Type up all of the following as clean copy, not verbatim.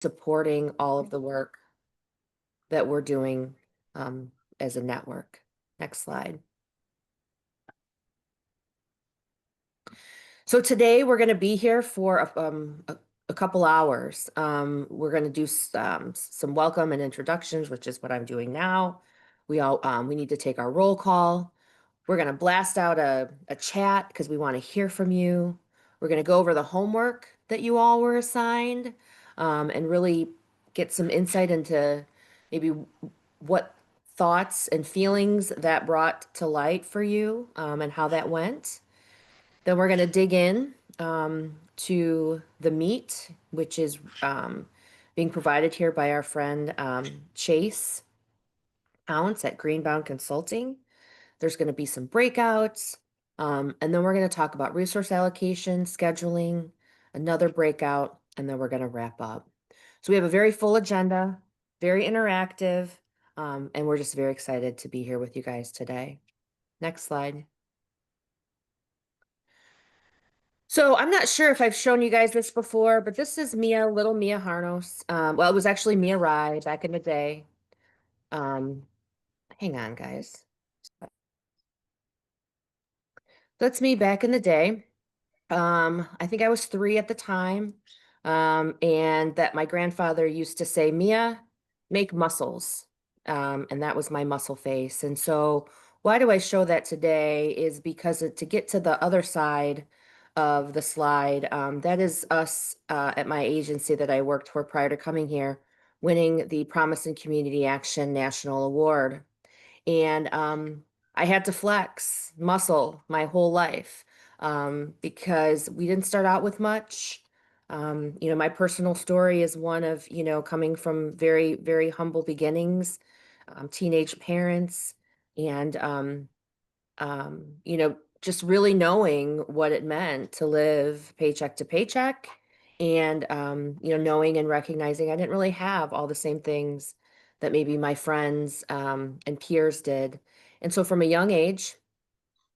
supporting all of the work that we're doing as a network. Next slide. So today we're going to be here for a couple hours. We're going to do some welcome and introductions, which is what I'm doing now. We need to take our roll call. We're going to blast out a chat because we want to hear from you. We're going to go over the homework that you all were assigned and really get some insight into maybe what thoughts and feelings that brought to light for you and how that went. Then we're going to dig in to the meat, which is being provided here by our friend Chase Ounce at Greenbound Consulting. There's going to be some breakouts, and then we're going to talk about resource allocation, scheduling, another breakout, and then we're going to wrap up. So we have a very full agenda, very interactive, and we're just very excited to be here with you guys today. Next slide. So I'm not sure if I've shown you guys this before, but this is Mia, little Mia Harnos. Well, it was actually Mia Rye back in the day. Um, Hang on, guys. That's me back in the day. I think I was 3 at the time. And that my grandfather used to say, Mia, make muscles. And that was my muscle face. And so why do I show that today is because to get to the other side of the slide, that is us at my agency that I worked for prior to coming here, winning the Promise in Community Action National Award. And I had to flex muscle my whole life because we didn't start out with much. My personal story is one of, coming from very, very humble beginnings, teenage parents, and, just really knowing what it meant to live paycheck to paycheck and, knowing and recognizing I didn't really have all the same things that maybe my friends and peers did. And so from a young age,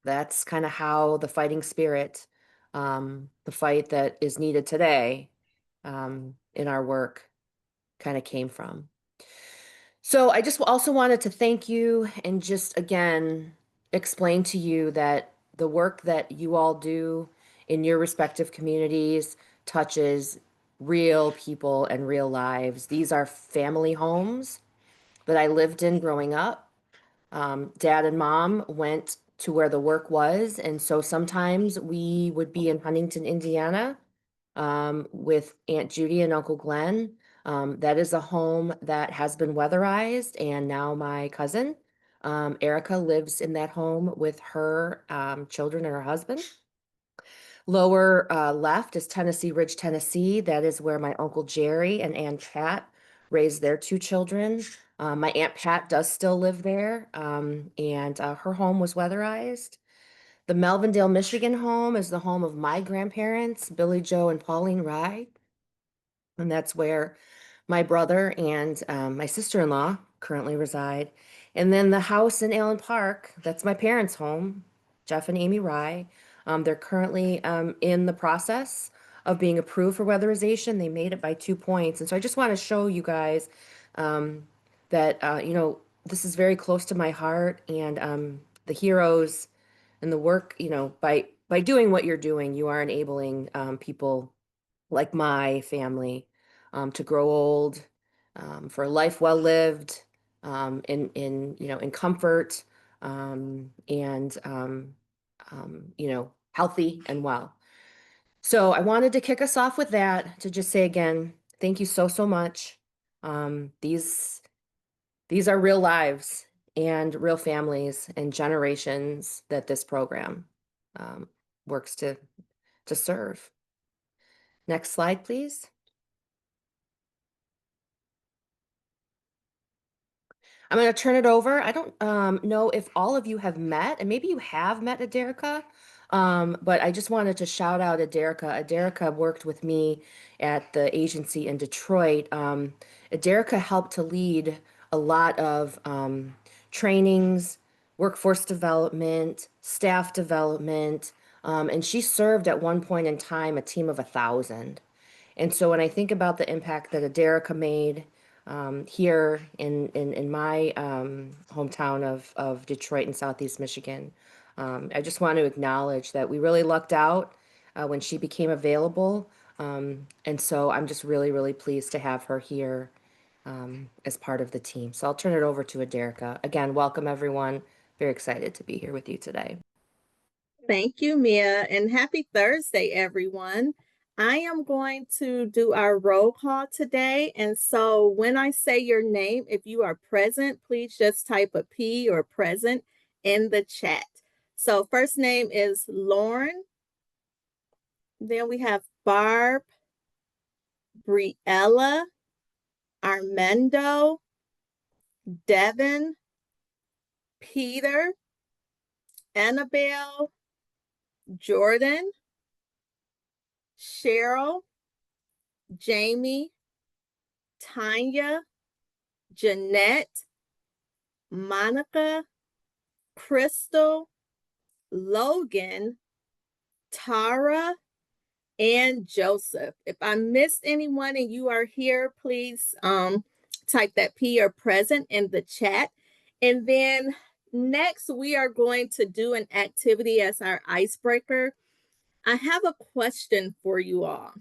that's kind of how the fighting spirit, the fight that is needed today in our work kind of came from. So I just also wanted to thank you and just again explain to you that the work that you all do in your respective communities touches real people and real lives. These are family homes that I lived in growing up. Dad and mom went to where the work was, and so sometimes we would be in Huntington, Indiana, with Aunt Judy and Uncle Glenn. That is a home that has been weatherized, and now my cousin, Erica, lives in that home with her children and her husband. Lower left is Tennessee Ridge, Tennessee. That is where my Uncle Jerry and Aunt Pat raised their 2 children. My Aunt Pat does still live there, and her home was weatherized. The Melvindale, Michigan home is the home of my grandparents, Billy Joe and Pauline Rye. And that's where my brother and my sister-in-law currently reside. And then the house in Allen Park, that's my parents' home, Jeff and Amy Rye. They're currently in the process of being approved for weatherization. They made it by 2 points. And so I just want to show you guys that, this is very close to my heart and the heroes and the work, by doing what you're doing, you are enabling people like my family to grow old, for a life well lived, in comfort, and healthy and well. So I wanted to kick us off with that to just say again, thank you so, so much. These are real lives and real families and generations that this program works to serve. Next slide, please. I'm going to turn it over. I don't know if all of you have met, and maybe you have met Aderica, but I just wanted to shout out Aderica. Aderica worked with me at the agency in Detroit. Aderica helped to lead a lot of trainings, workforce development, staff development, and she served at one point in time a team of 1,000. And so when I think about the impact that Aderica made here in my hometown of Detroit and Southeast Michigan, I just want to acknowledge that we really lucked out when she became available. And so I'm just really, really pleased to have her here as part of the team. So I'll turn it over to Aderica. Again, welcome everyone. Very excited to be here with you today. Thank you, Mia, and happy Thursday, everyone. I am going to do our roll call today. And so when I say your name, if you are present, please just type a P or present in the chat. So first name is Lauren. Then we have Barb, Briella, Armando, Devin, Peter, Annabelle, Jordan, Cheryl, Jamie, Tanya, Jeanette, Monica, Crystal, Logan, Tara, and Joseph. If I missed anyone and you are here, please type that P or present in the chat. And then next, we are going to do an activity as our icebreaker. I have a question for you all.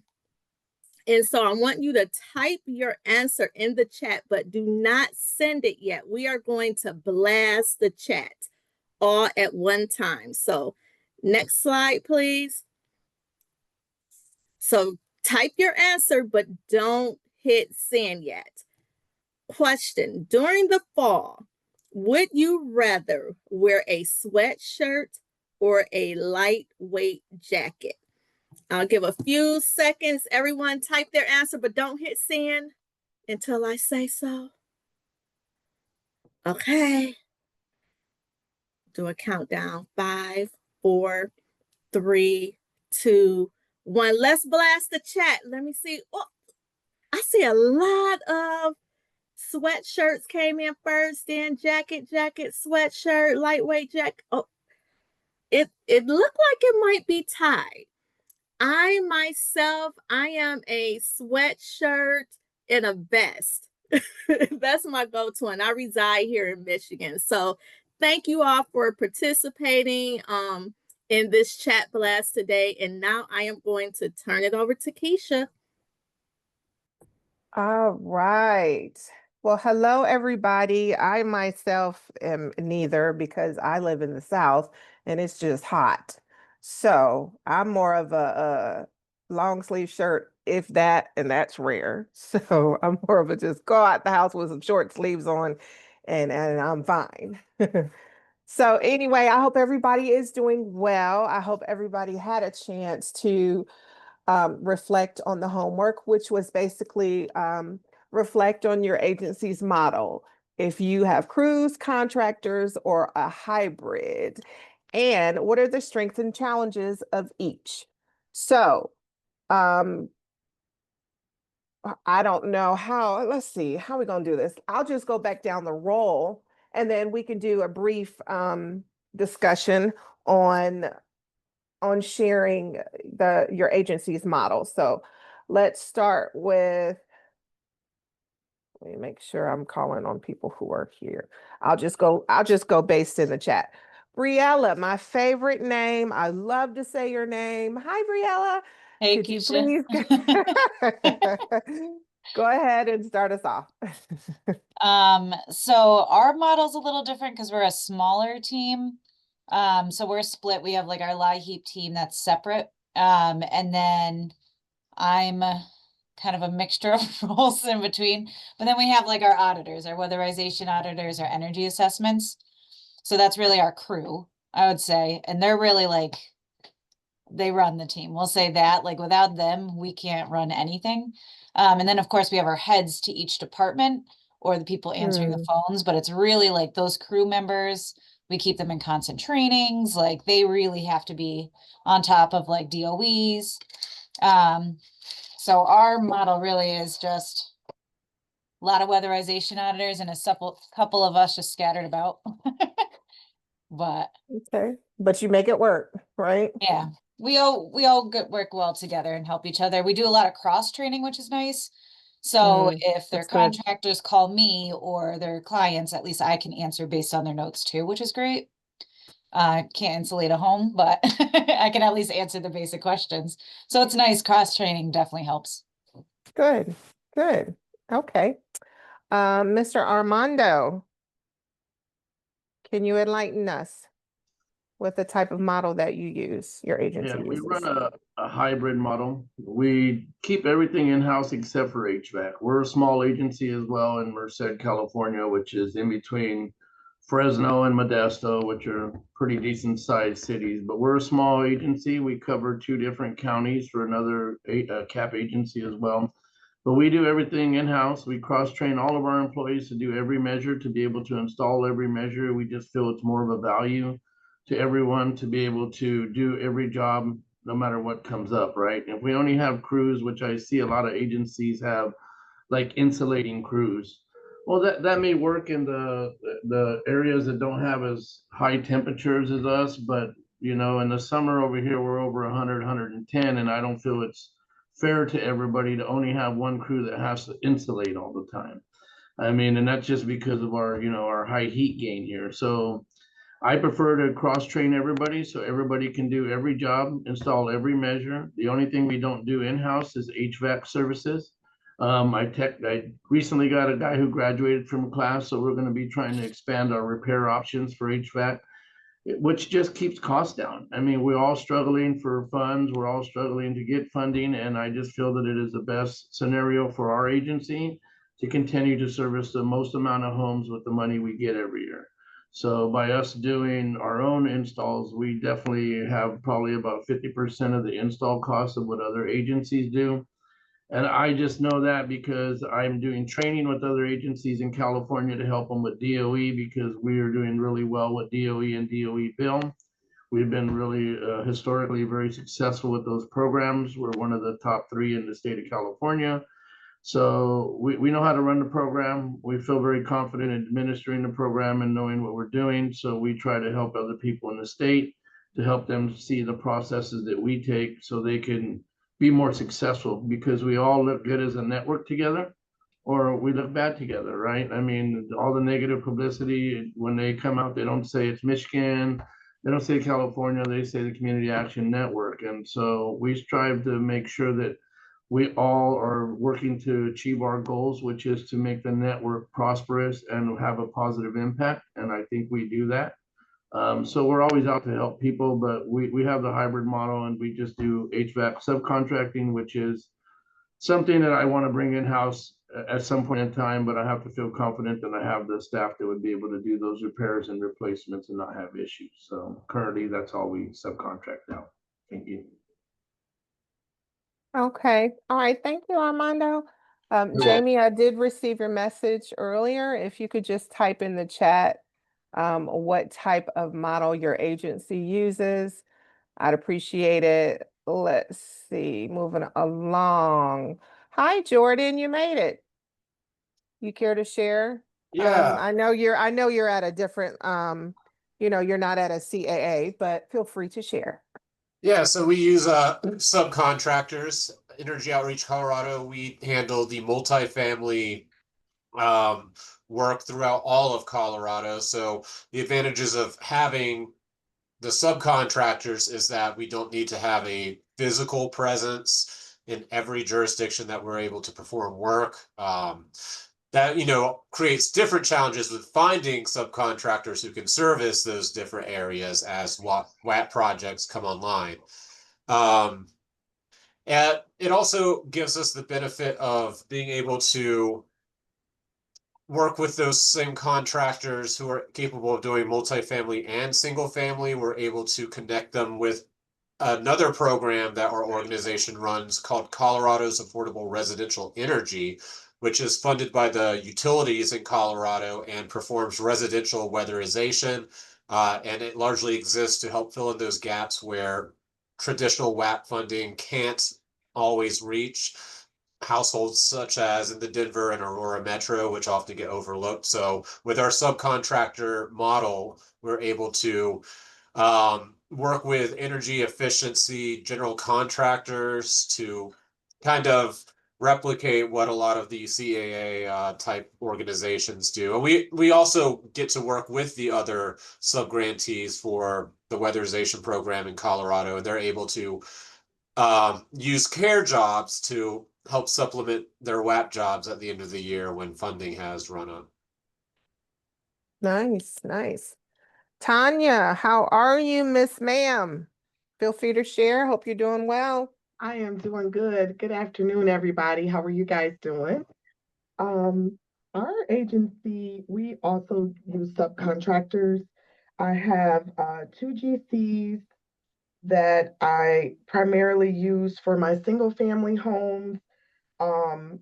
And so I want you to type your answer in the chat, but do not send it yet. We are going to blast the chat all at one time. So next slide, please. So type your answer, but don't hit send yet. Question: during the fall, would you rather wear a sweatshirt or a lightweight jacket? I'll give a few seconds. Everyone type their answer, but don't hit send until I say so. Okay. Do a countdown. 5, 4, 3, 2, 1. Let's blast the chat. Let me see. Oh, I see a lot of sweatshirts came in first, then jacket, sweatshirt, lightweight jacket. Oh, it looked like it might be tied. I myself, I am a sweatshirt and a vest. That's my go-to, and I reside here in Michigan. So thank you all for participating in this chat blast today. And now I am going to turn it over to Keisha. All right. Well, hello, everybody. I myself am neither because I live in the South and it's just hot. So I'm more of a long sleeve shirt, if that, and that's rare. So I'm more of a just go out the house with some short sleeves on and I'm fine. So anyway, I hope everybody is doing well. I hope everybody had a chance to reflect on the homework, which was basically reflect on your agency's model. If you have crews, contractors, or a hybrid, and what are the strengths and challenges of each? So, um, I don't know how, let's see, how are we going to do this? I'll just go back down the roll and then we can do a brief discussion on sharing your agency's model. So let's start with, let me make sure I'm calling on people who are here. I'll just go based in the chat. Briella, my favorite name. I love to say your name. Hi, Briella. Hey, Could you Keisha. please go ahead and start us off? So our model's a little different because we're a smaller team. So we're split. We have like our LIHEAP team that's separate. And then I'm kind of a mixture of roles in between. But then we have like our auditors, our weatherization auditors, our energy assessments. So that's really our crew, I would say. And they're really like, they run the team. We'll say that, like without them, we can't run anything. And then of course we have our heads to each department or the people answering the phones, but it's really like those crew members, we keep them in constant trainings. Like they really have to be on top of like DOEs. So our model really is just a lot of weatherization auditors and a couple of us just scattered about. But Okay, but you make it work, right? yeah. work well together and help each other. We do a lot of cross training, which is nice. So if their That's good. contractors call me or their clients, at least I can answer based on their notes too, which is great. Can't insulate a home, but I can at least answer the basic questions. So it's nice. Cross training definitely helps. Good. Good. Okay. Mr. Armando, can you enlighten us with the type of model that you use, your Yeah, agency we run uses? a hybrid model. We keep everything in-house except for HVAC. We're a small agency as well in Merced, California, which is in between Fresno and Modesto, which are pretty decent sized cities. But we're a small agency. We cover 2 different counties for another cap agency as well. But we do everything in-house. We cross-train all of our employees to do every measure, to be able to install every measure. We just feel it's more of a value to everyone to be able to do every job no matter what comes up, right? If we only have crews, which I see a lot of agencies have, like insulating crews, well, that may work in the areas that don't have as high temperatures as us, but in the summer over here we're over 100, 110, and I don't feel it's fair to everybody to only have one crew that has to insulate all the time. I mean, and that's just because of our high heat gain here. So I prefer to cross-train everybody so everybody can do every job, install every measure. The only thing we don't do in-house is HVAC services. I recently got a guy who graduated from a class, so we're going to be trying to expand our repair options for HVAC, which just keeps costs down. I mean, we're all struggling for funds. We're all struggling to get funding, and I just feel that it is the best scenario for our agency to continue to service the most amount of homes with the money we get every year. So by us doing our own installs, we definitely have probably about 50% of the install costs of what other agencies do. And I just know that because I'm doing training with other agencies in California to help them with DOE, because we are doing really well with DOE and DOE bill. We've been really historically very successful with those programs. We're one of the top 3 in the state of California. So we know how to run the program. We feel very confident in administering the program and knowing what we're doing. So we try to help other people in the state to help them see the processes that we take so they can be more successful, because we all look good as a network together or we look bad together, right? I mean, all the negative publicity, when they come out, they don't say it's Michigan, they don't say California, they say the Community Action Network. And so we strive to make sure that we all are working to achieve our goals, which is to make the network prosperous and have a positive impact. And I think we do that. So we're always out to help people, but we have the hybrid model and we just do HVAC subcontracting, which is something that I want to bring in-house at some point in time, but I have to feel confident that I have the staff that would be able to do those repairs and replacements and not have issues. So currently that's all we subcontract out. Thank you. Okay. All right. Thank you, Armando. Jamie, I did receive your message earlier. If you could just type in the chat what type of model your agency uses, I'd appreciate it. Let's see, moving along. Hi, Jordan, you made it. You care to share? Yeah, I know you're at a different you're not at a CAA, but feel free to share. yeah. So we use subcontractors. Energy Outreach Colorado. We handle the multifamily um, work throughout all of Colorado. So the advantages of having the subcontractors is that we don't need to have a physical presence in every jurisdiction that we're able to perform work. That creates different challenges with finding subcontractors who can service those different areas as WAP projects come online. And it also gives us the benefit of being able to work with those same contractors who are capable of doing multifamily and single family. We're able to connect them with another program that our organization runs called Colorado's Affordable Residential Energy, which is funded by the utilities in Colorado and performs residential weatherization. And it largely exists to help fill in those gaps where traditional WAP funding can't always reach households such as in the Denver and Aurora metro, which often get overlooked. So with our subcontractor model, we're able to work with energy efficiency general contractors to kind of replicate what a lot of the CAA type organizations do. And we also get to work with the other sub-grantees for the weatherization program in Colorado, and they're able to use care jobs to help supplement their WAP jobs at the end of the year when funding has run out. Nice, nice. Tanya, how are you, Miss Ma'am? Feel free to share. Hope you're doing well. I am doing good. Good afternoon, everybody. How are you guys doing? Um, our agency, we also use subcontractors. I have two GCs that I primarily use for my single family homes. Um,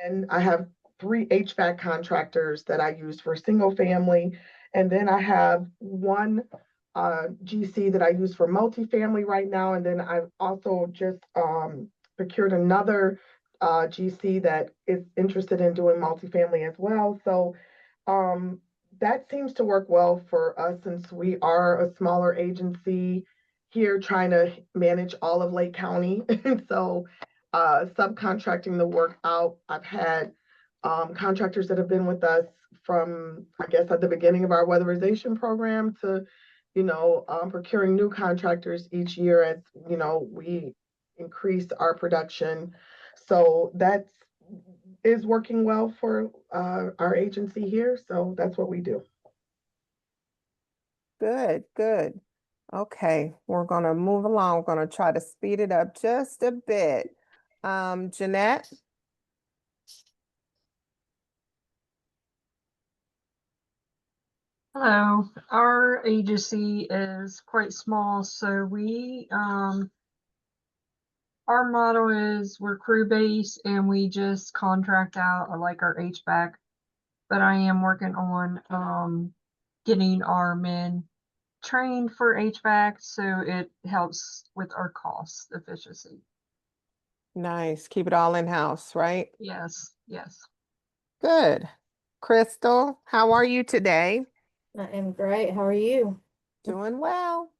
and I have three HVAC contractors that I use for single family. And then I have one GC that I use for multifamily right now. And then I've also just procured another GC that is interested in doing multifamily as well. So um, that seems to work well for us since we are a smaller agency here trying to manage all of Lake County. And so subcontracting the work out, I've had contractors that have been with us from, I guess, at the beginning of our weatherization program to, procuring new contractors each year as, we increase our production. So that's is working well for our agency here. So that's what we do. Good, good. Okay, we're gonna move along. We're gonna try to speed it up just a bit. Jeanette? Hello, our agency is quite small, so our motto is we're crew based and we just contract out like our HVAC. But I am working on getting our men trained for HVAC so it helps with our cost efficiency. Nice. Keep it all in-house, right? Yes, yes. Good. Crystal, how are you today? I am great. How are you? Doing well.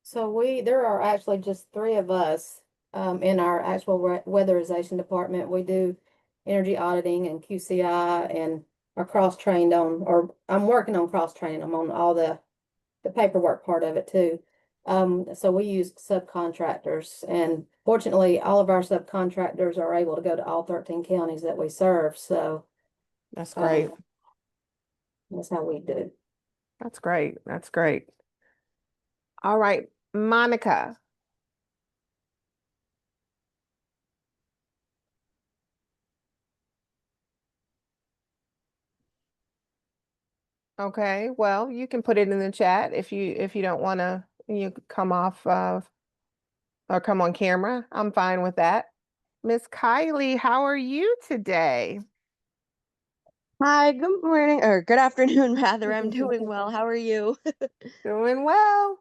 So there are actually just three of us in our actual weatherization department. We do energy auditing and QCI and are cross-trained on, or I'm working on cross-training them on all the paperwork part of it too. So we use subcontractors, and fortunately, all of our subcontractors are able to go to all 13 counties that we serve. So That's great. that's how we do. That's great. That's great. All right, Monica. Okay, well, you can put it in the chat if you don't want to you come off or come on camera. I'm fine with that. Miss Kylie, how are you today? Hi, good morning or good afternoon, rather. I'm doing well. How are you? Doing well.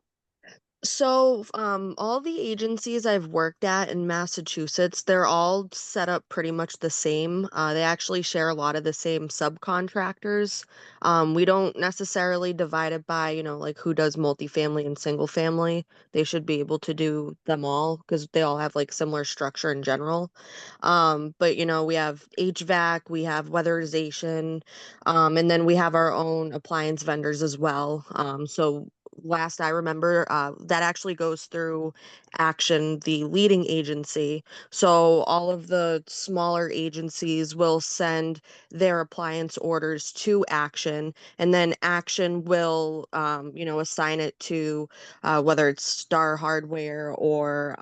So, all the agencies I've worked at in Massachusetts, they're all set up pretty much the same. They actually share a lot of the same subcontractors. We don't necessarily divide it by, like who does multifamily and single family. They should be able to do them all because they all have like similar structure in general. But we have HVAC, we have weatherization, and then we have our own appliance vendors as well. So last I remember, that actually goes through Action, the leading agency. So all of the smaller agencies will send their appliance orders to Action, and then Action will, assign it to whether it's Star Hardware or,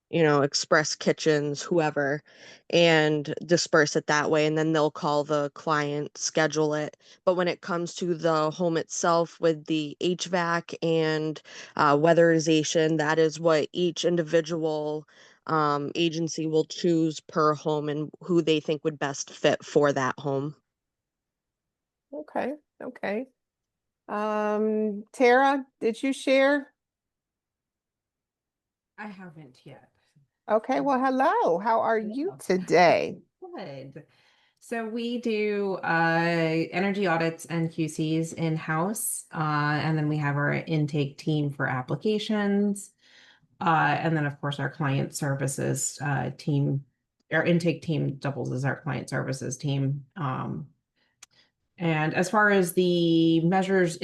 Express Kitchens, whoever, and disperse it that way. And then they'll call the client, schedule it. But when it comes to the home itself with the HVAC and weatherization, that is what each individual agency will choose per home and who they think would best fit for that home. Okay, okay. Tara, did you share? I haven't yet. Okay, well, hello. How are you today? Good. So we do energy audits and QCs in-house, and then we have our intake team for applications, and then of course our client services team. Our intake team doubles as our client services team. And as far as the measures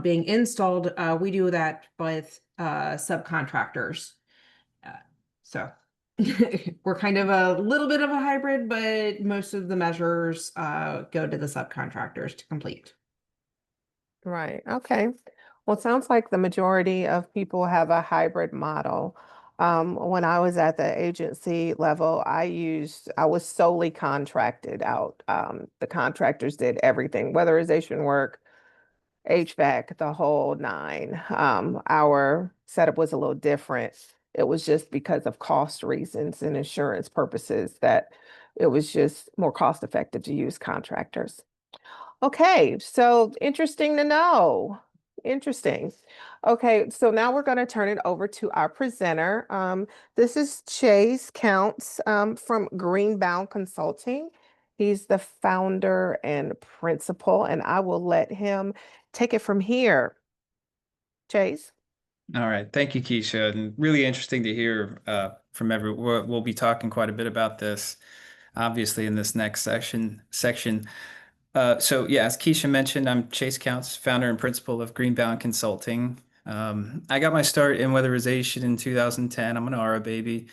being installed, we do that with subcontractors. So we're kind of a little bit of a hybrid, but most of the measures go to the subcontractors to complete. Right. Okay. Well, it sounds like the majority of people have a hybrid model. When I was at the agency level, I was solely contracted out. The contractors did everything, weatherization work, HVAC, the whole nine. Our setup was a little different. It was just because of cost reasons and insurance purposes that it was just more cost effective to use contractors. Okay, so interesting to know. Interesting. Okay, so now we're going to turn it over to our presenter. This is Chase Counts from Greenbound Consulting. He's the founder and principal, and I will let him take it from here. Chase? All right. Thank you, Keisha. And really interesting to hear from everyone. We'll be talking quite a bit about this, obviously, in this next section. So yeah, as Keisha mentioned, I'm Chase Counts, founder and principal of Greenbound Consulting. I got my start in weatherization in 2010. I'm an Aura baby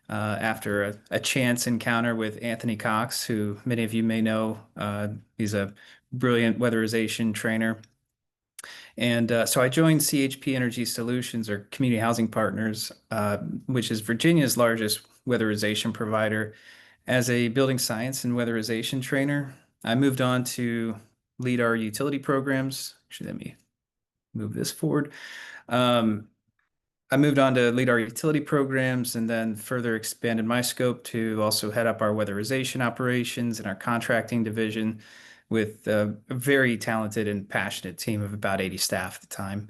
after a chance encounter with Anthony Cox, who many of you may know. He's a brilliant weatherization trainer. And so I joined CHP Energy Solutions, or Community Housing Partners, which is Virginia's largest weatherization provider, as a building science and weatherization trainer. I moved on to lead our utility programs. Actually, let me move this forward. I moved on to lead our utility programs and then further expanded my scope to also head up our weatherization operations and our contracting division with a very talented and passionate team of about 80 staff at the time.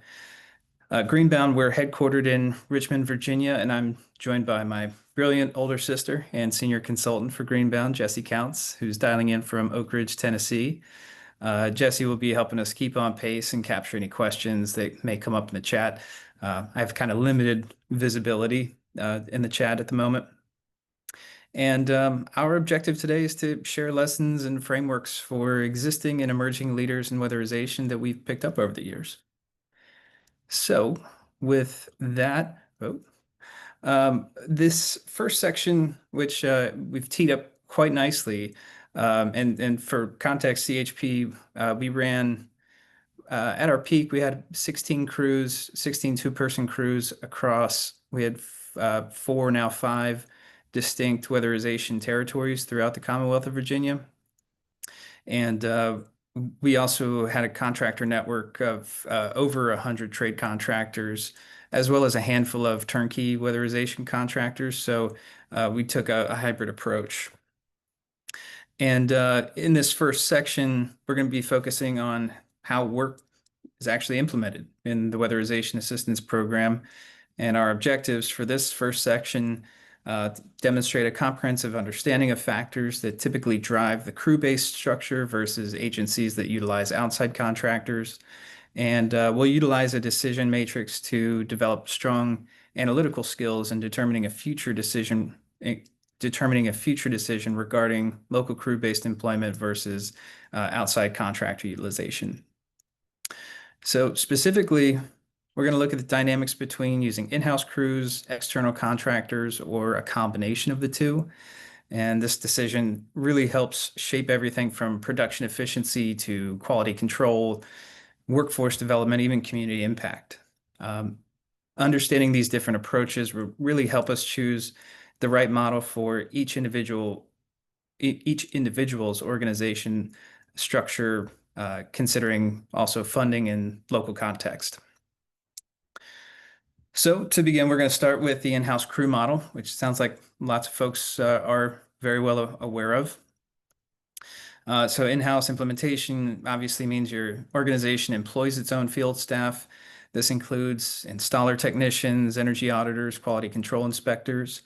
Greenbound, we're headquartered in Richmond, Virginia, and I'm joined by my brilliant older sister and senior consultant for Greenbound, Jessie Counts, who's dialing in from Oak Ridge, Tennessee. Jessie will be helping us keep on pace and capture any questions that may come up in the chat. I have kind of limited visibility in the chat at the moment. And our objective today is to share lessons and frameworks for existing and emerging leaders in weatherization that we've picked up over the years. So with that, this first section, which we've teed up quite nicely, and for context, CHP, we ran at our peak, we had 16 crews, 16 two-person crews across. We had 4, now 5 distinct weatherization territories throughout the Commonwealth of Virginia. And we also had a contractor network of over 100 trade contractors, as well as a handful of turnkey weatherization contractors. So we took a hybrid approach. And in this first section, we're going to be focusing on how work is actually implemented in the Weatherization Assistance Program. And our objectives for this first section demonstrate a comprehensive understanding of factors that typically drive the crew-based structure versus agencies that utilize outside contractors. And we'll utilize a decision matrix to develop strong analytical skills in determining a future decision regarding local crew-based employment versus outside contractor utilization. So specifically, we're going to look at the dynamics between using in-house crews, external contractors, or a combination of the two. And this decision really helps shape everything from production efficiency to quality control, workforce development, even community impact. Understanding these different approaches will really help us choose the right model for each individual's organization structure, considering also funding and local context. So to begin, we're going to start with the in-house crew model, which sounds like lots of folks are very well aware of. So in-house implementation obviously means your organization employs its own field staff. This includes installer technicians, energy auditors, quality control inspectors.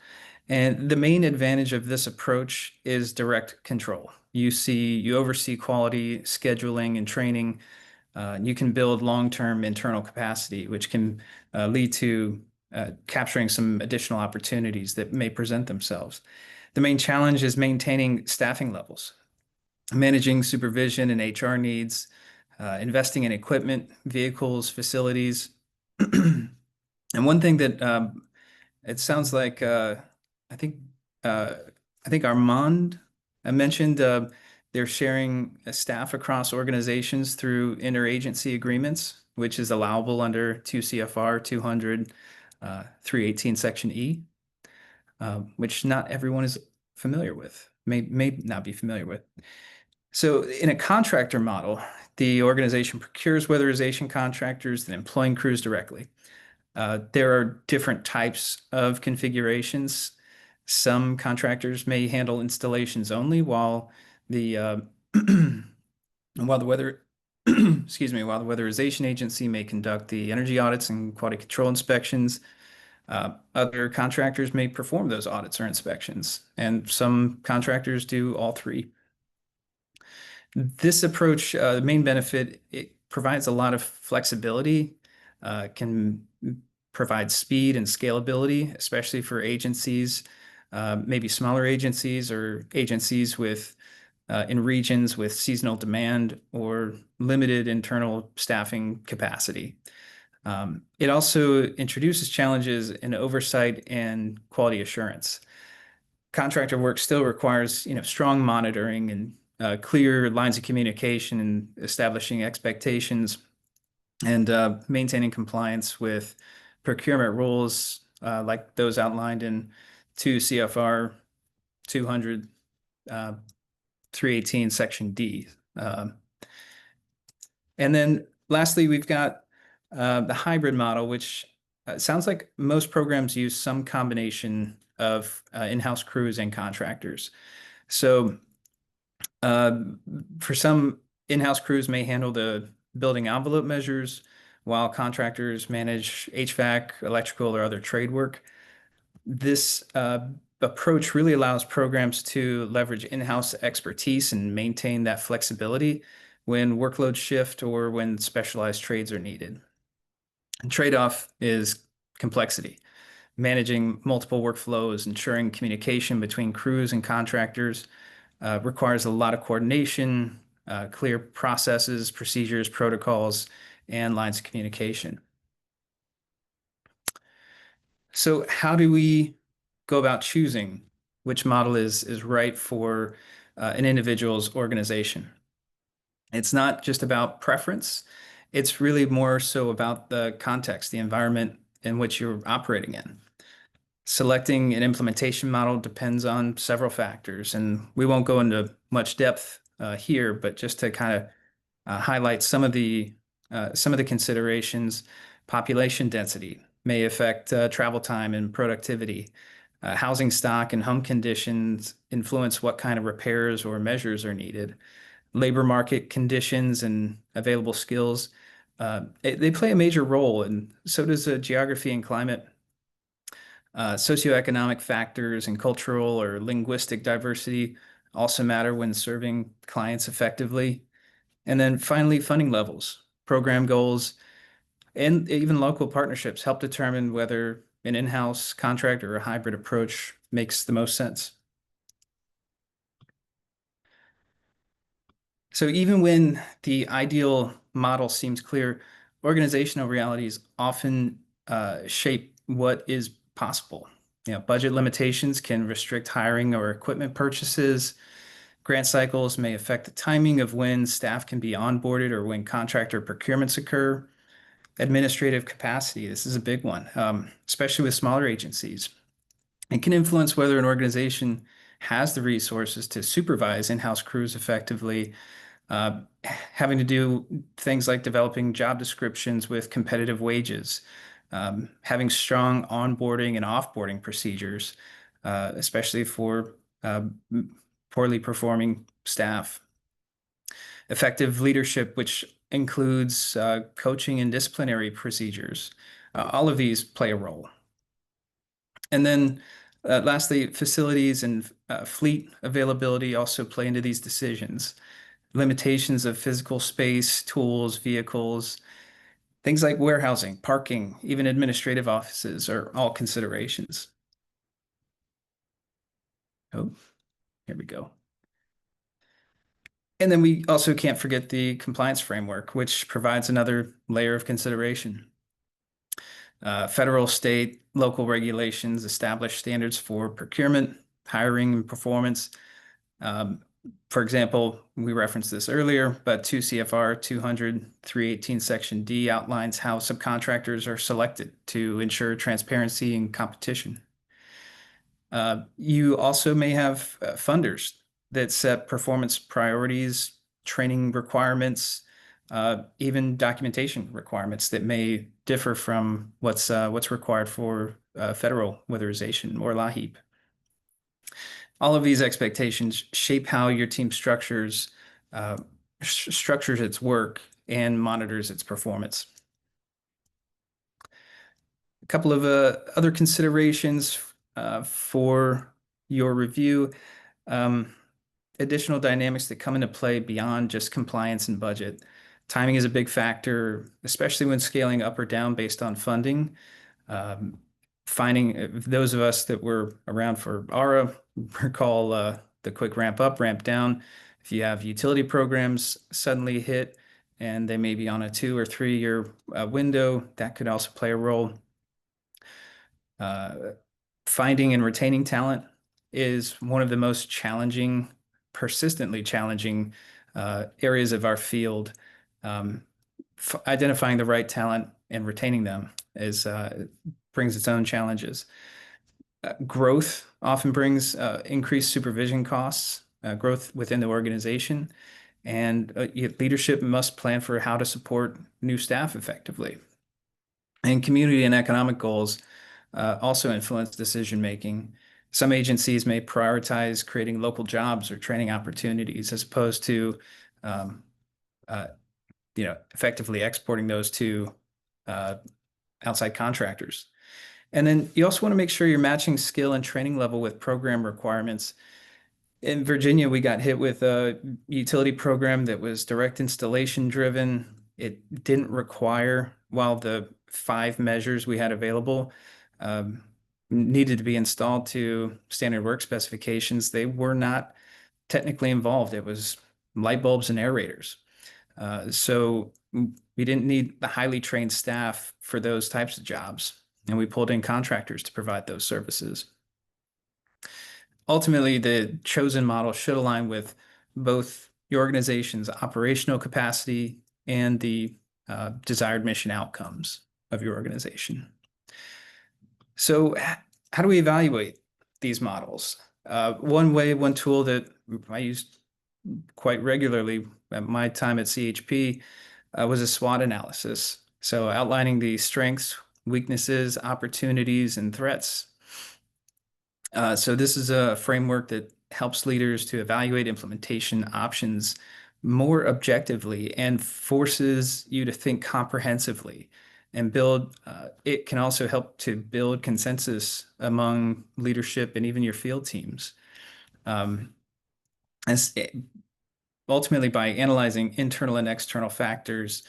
And the main advantage of this approach is direct control. you oversee quality, scheduling, and training. You can build long-term internal capacity, which can lead to capturing some additional opportunities that may present themselves. The main challenge is maintaining staffing levels, managing supervision and HR needs, investing in equipment, vehicles, facilities. And one thing that it sounds like I think uh, I think Armand mentioned they're sharing staff across organizations through interagency agreements, which is allowable under 2 CFR 200 318 Section E, which not everyone is familiar with, may not be familiar with. So in a contractor model, the organization procures weatherization contractors that employing crews directly. There are different types of configurations. Some contractors may handle installations only, while the while the weather excuse me, while the weatherization agency may conduct the energy audits and quality control inspections. Other contractors may perform those audits or inspections, and some contractors do all three. This approach, the main benefit, it provides a lot of flexibility, can provide speed and scalability, especially for agencies, maybe smaller agencies or agencies with in regions with seasonal demand or limited internal staffing capacity. It also introduces challenges in oversight and quality assurance. Contractor work still requires, strong monitoring and clear lines of communication and establishing expectations and maintaining compliance with procurement rules like those outlined in 2 CFR 200 318 Section D. And then lastly, we've got the hybrid model, which sounds like most programs use some combination of in-house crews and contractors. So for some, in-house crews may handle the building envelope measures, while contractors manage HVAC, electrical, or other trade work. This approach really allows programs to leverage in-house expertise and maintain that flexibility when workloads shift or when specialized trades are needed. And trade-off is complexity. Managing multiple workflows, ensuring communication between crews and contractors requires a lot of coordination, clear processes, procedures, protocols, and lines of communication. So how do we go about choosing which model is right for an individual's organization? It's not just about preference. It's really more so about the context, the environment in which you're operating in. Selecting an implementation model depends on several factors, and we won't go into much depth here, but just to kind of highlight some of the considerations. Population density may affect travel time and productivity. Housing stock and home conditions influence what kind of repairs or measures are needed. Labor market conditions and available skills, they play a major role, and so does geography and climate. Socioeconomic factors and cultural or linguistic diversity also matter when serving clients effectively. And then finally, funding levels, program goals, and even local partnerships help determine whether an in-house contract or a hybrid approach makes the most sense. So even when the ideal model seems clear, organizational realities often shape what is possible. Budget limitations can restrict hiring or equipment purchases. Grant cycles may affect the timing of when staff can be onboarded or when contractor procurements occur. Administrative capacity, this is a big one, especially with smaller agencies. It can influence whether an organization has the resources to supervise in-house crews effectively, having to do things like developing job descriptions with competitive wages, having strong onboarding and offboarding procedures, especially for poorly performing staff. Effective leadership, which includes coaching and disciplinary procedures. All of these play a role. And then Lastly, facilities and fleet availability also play into these decisions. Limitations of physical space, tools, vehicles, things like warehousing, parking, even administrative offices are all considerations. Oh, here we go. And then we also can't forget the compliance framework, which provides another layer of consideration. Federal, state, local regulations establish standards for procurement, hiring, and performance. For example, we referenced this earlier, but 2 CFR 200-318 Section D outlines how subcontractors are selected to ensure transparency and competition. You also may have funders that set performance priorities, training requirements, even documentation requirements that may differ from what's required for federal weatherization or LAHEAP. All of these expectations shape how your team structures its work and monitors its performance. A couple of other considerations for your review. Additional dynamics that come into play beyond just compliance and budget. Timing is a big factor, especially when scaling up or down based on funding. Finding those of us that were around for ARA recall the quick ramp up, ramp down. If you have utility programs suddenly hit and they may be on a 2 or 3 year window, that could also play a role. Finding and retaining talent is one of the most challenging, persistently challenging areas of our field. Identifying the right talent and retaining them brings its own challenges. Growth often brings increased supervision costs, growth within the organization, and leadership must plan for how to support new staff effectively. And community and economic goals also influence decision making. Some agencies may prioritize creating local jobs or training opportunities as opposed to effectively exporting those to outside contractors. And then you also want to make sure you're matching skill and training level with program requirements. In Virginia, we got hit with a utility program that was direct installation driven. It didn't require, while the 5 measures we had available needed to be installed to standard work specifications, they were not technically involved. It was light bulbs and aerators. So we didn't need the highly trained staff for those types of jobs, and we pulled in contractors to provide those services. Ultimately, the chosen model should align with both your organization's operational capacity and the desired mission outcomes of your organization. So how do we evaluate these models? One tool that I used quite regularly at my time at CHP was a SWOT analysis. So outlining the strengths, weaknesses, opportunities, and threats. So this is a framework that helps leaders to evaluate implementation options more objectively and forces you to think comprehensively and build. It can also help to build consensus among leadership and even your field teams. Ultimately, by analyzing internal and external factors,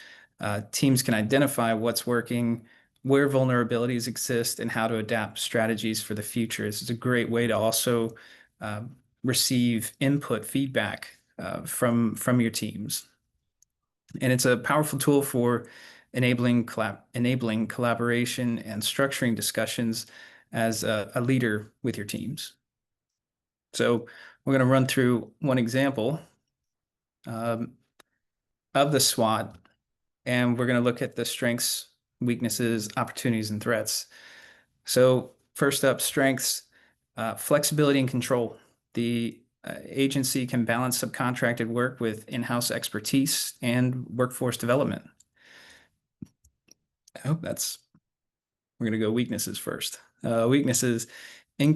teams can identify what's working, where vulnerabilities exist, and how to adapt strategies for the future. This is a great way to also receive input, feedback from your teams. And it's a powerful tool for enabling collaboration and structuring discussions as a leader with your teams. So we're going to run through one example of the SWOT, and we're going to look at the strengths, weaknesses, opportunities, and threats. So first up, strengths, flexibility and control. The agency can balance subcontracted work with in-house expertise and workforce development. We're going to go weaknesses first. Weaknesses may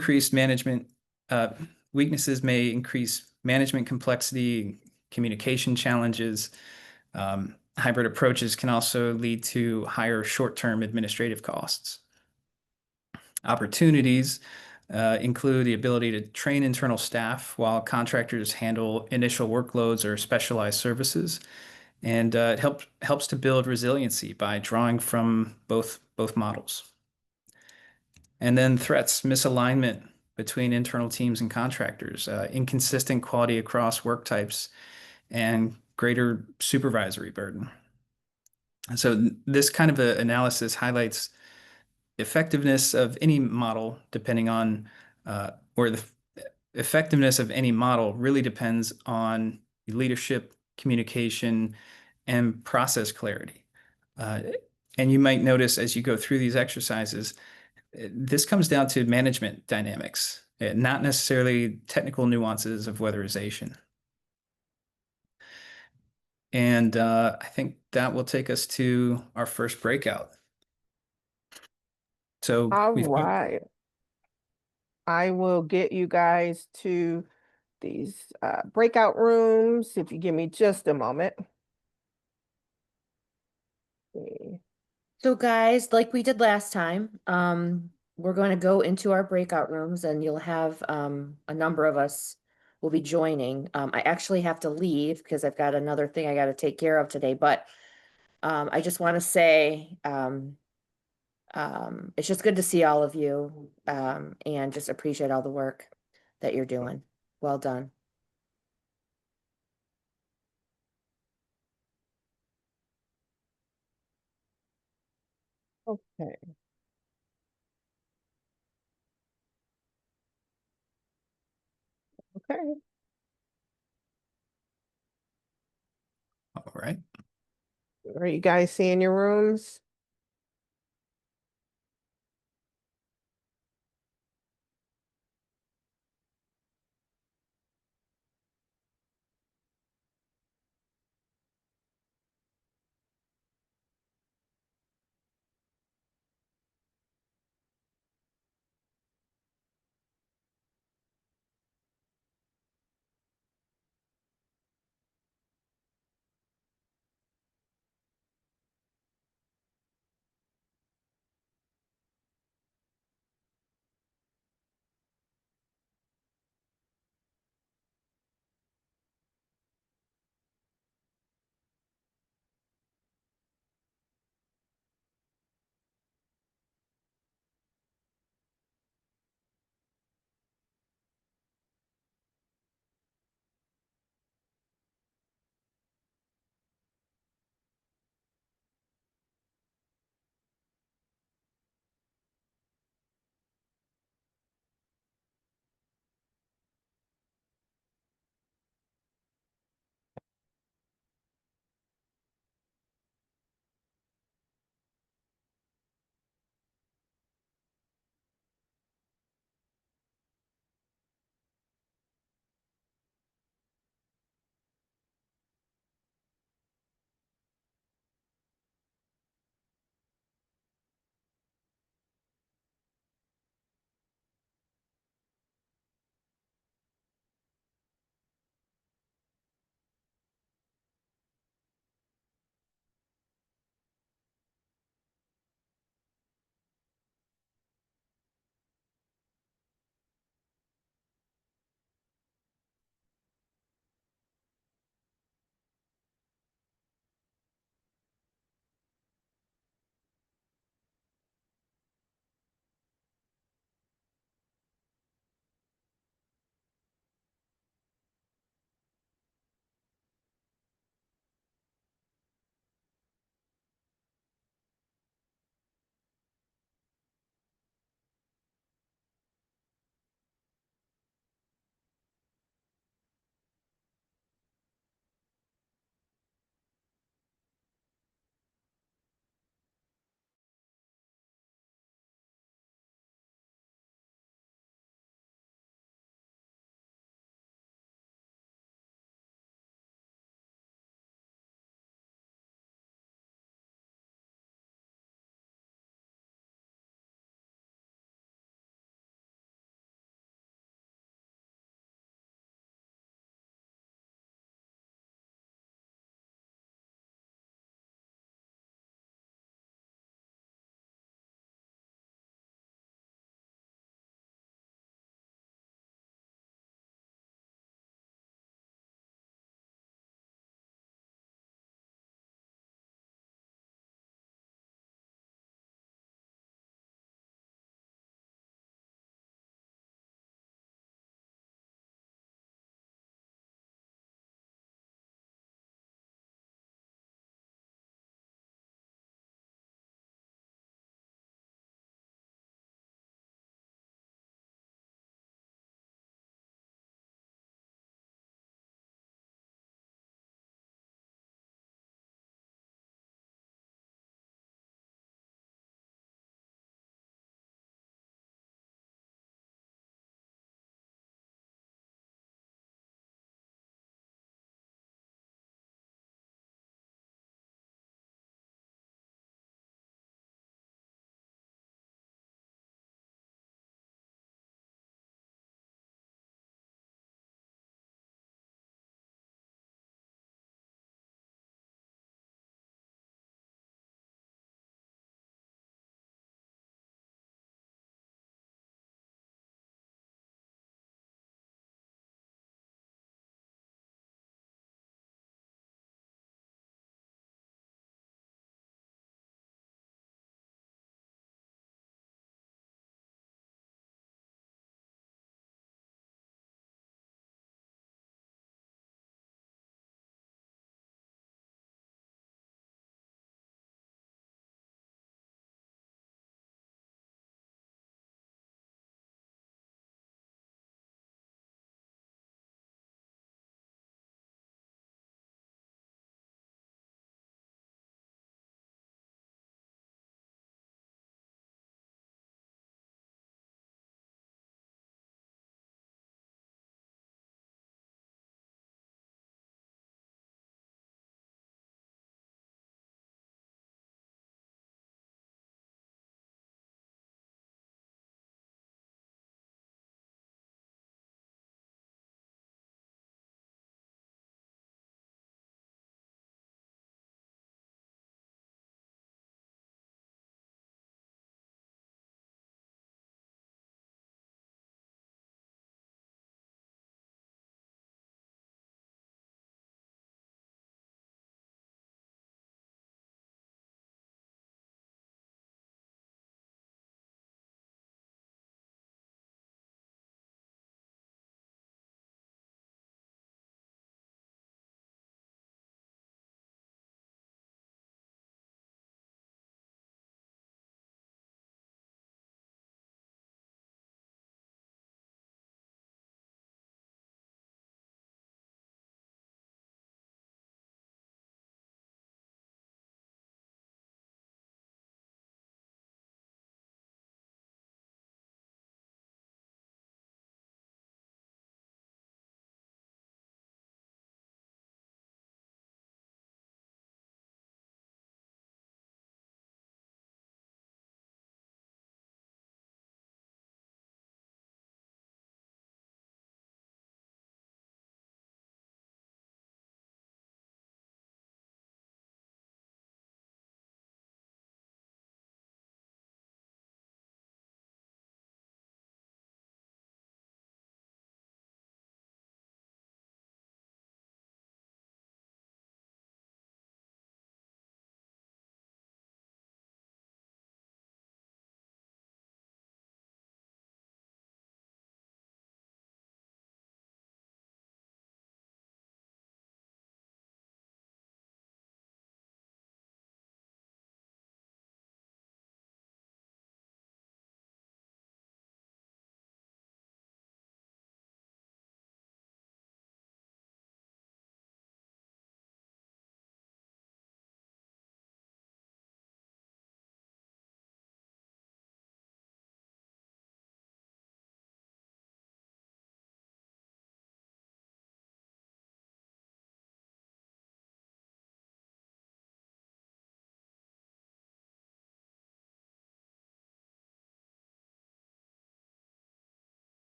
increase management complexity, communication challenges. Hybrid approaches can also lead to higher short-term administrative costs. Opportunities, include the ability to train internal staff while contractors handle initial workloads or specialized services. And it helps to build resiliency by drawing from both models. And then threats, misalignment between internal teams and contractors, inconsistent quality across work types, and greater supervisory burden. So this kind of analysis highlights effectiveness of any model depending on, or the effectiveness of any model really depends on leadership, communication, and process clarity. And you might notice as you go through these exercises, this comes down to management dynamics, not necessarily technical nuances of weatherization. And I think that will take us to our first breakout. So All we've right. I will get you guys to these breakout rooms if you give me just a moment. Okay. So guys, like we did last time, we're going to go into our breakout rooms and you'll have a number of us will be joining. I actually have to leave because I've got another thing I got to take care of today, but I just want to say it's just good to see all of you and just appreciate all the work that you're doing. Well done. Okay. Okay. all right. Are you guys seeing your rooms?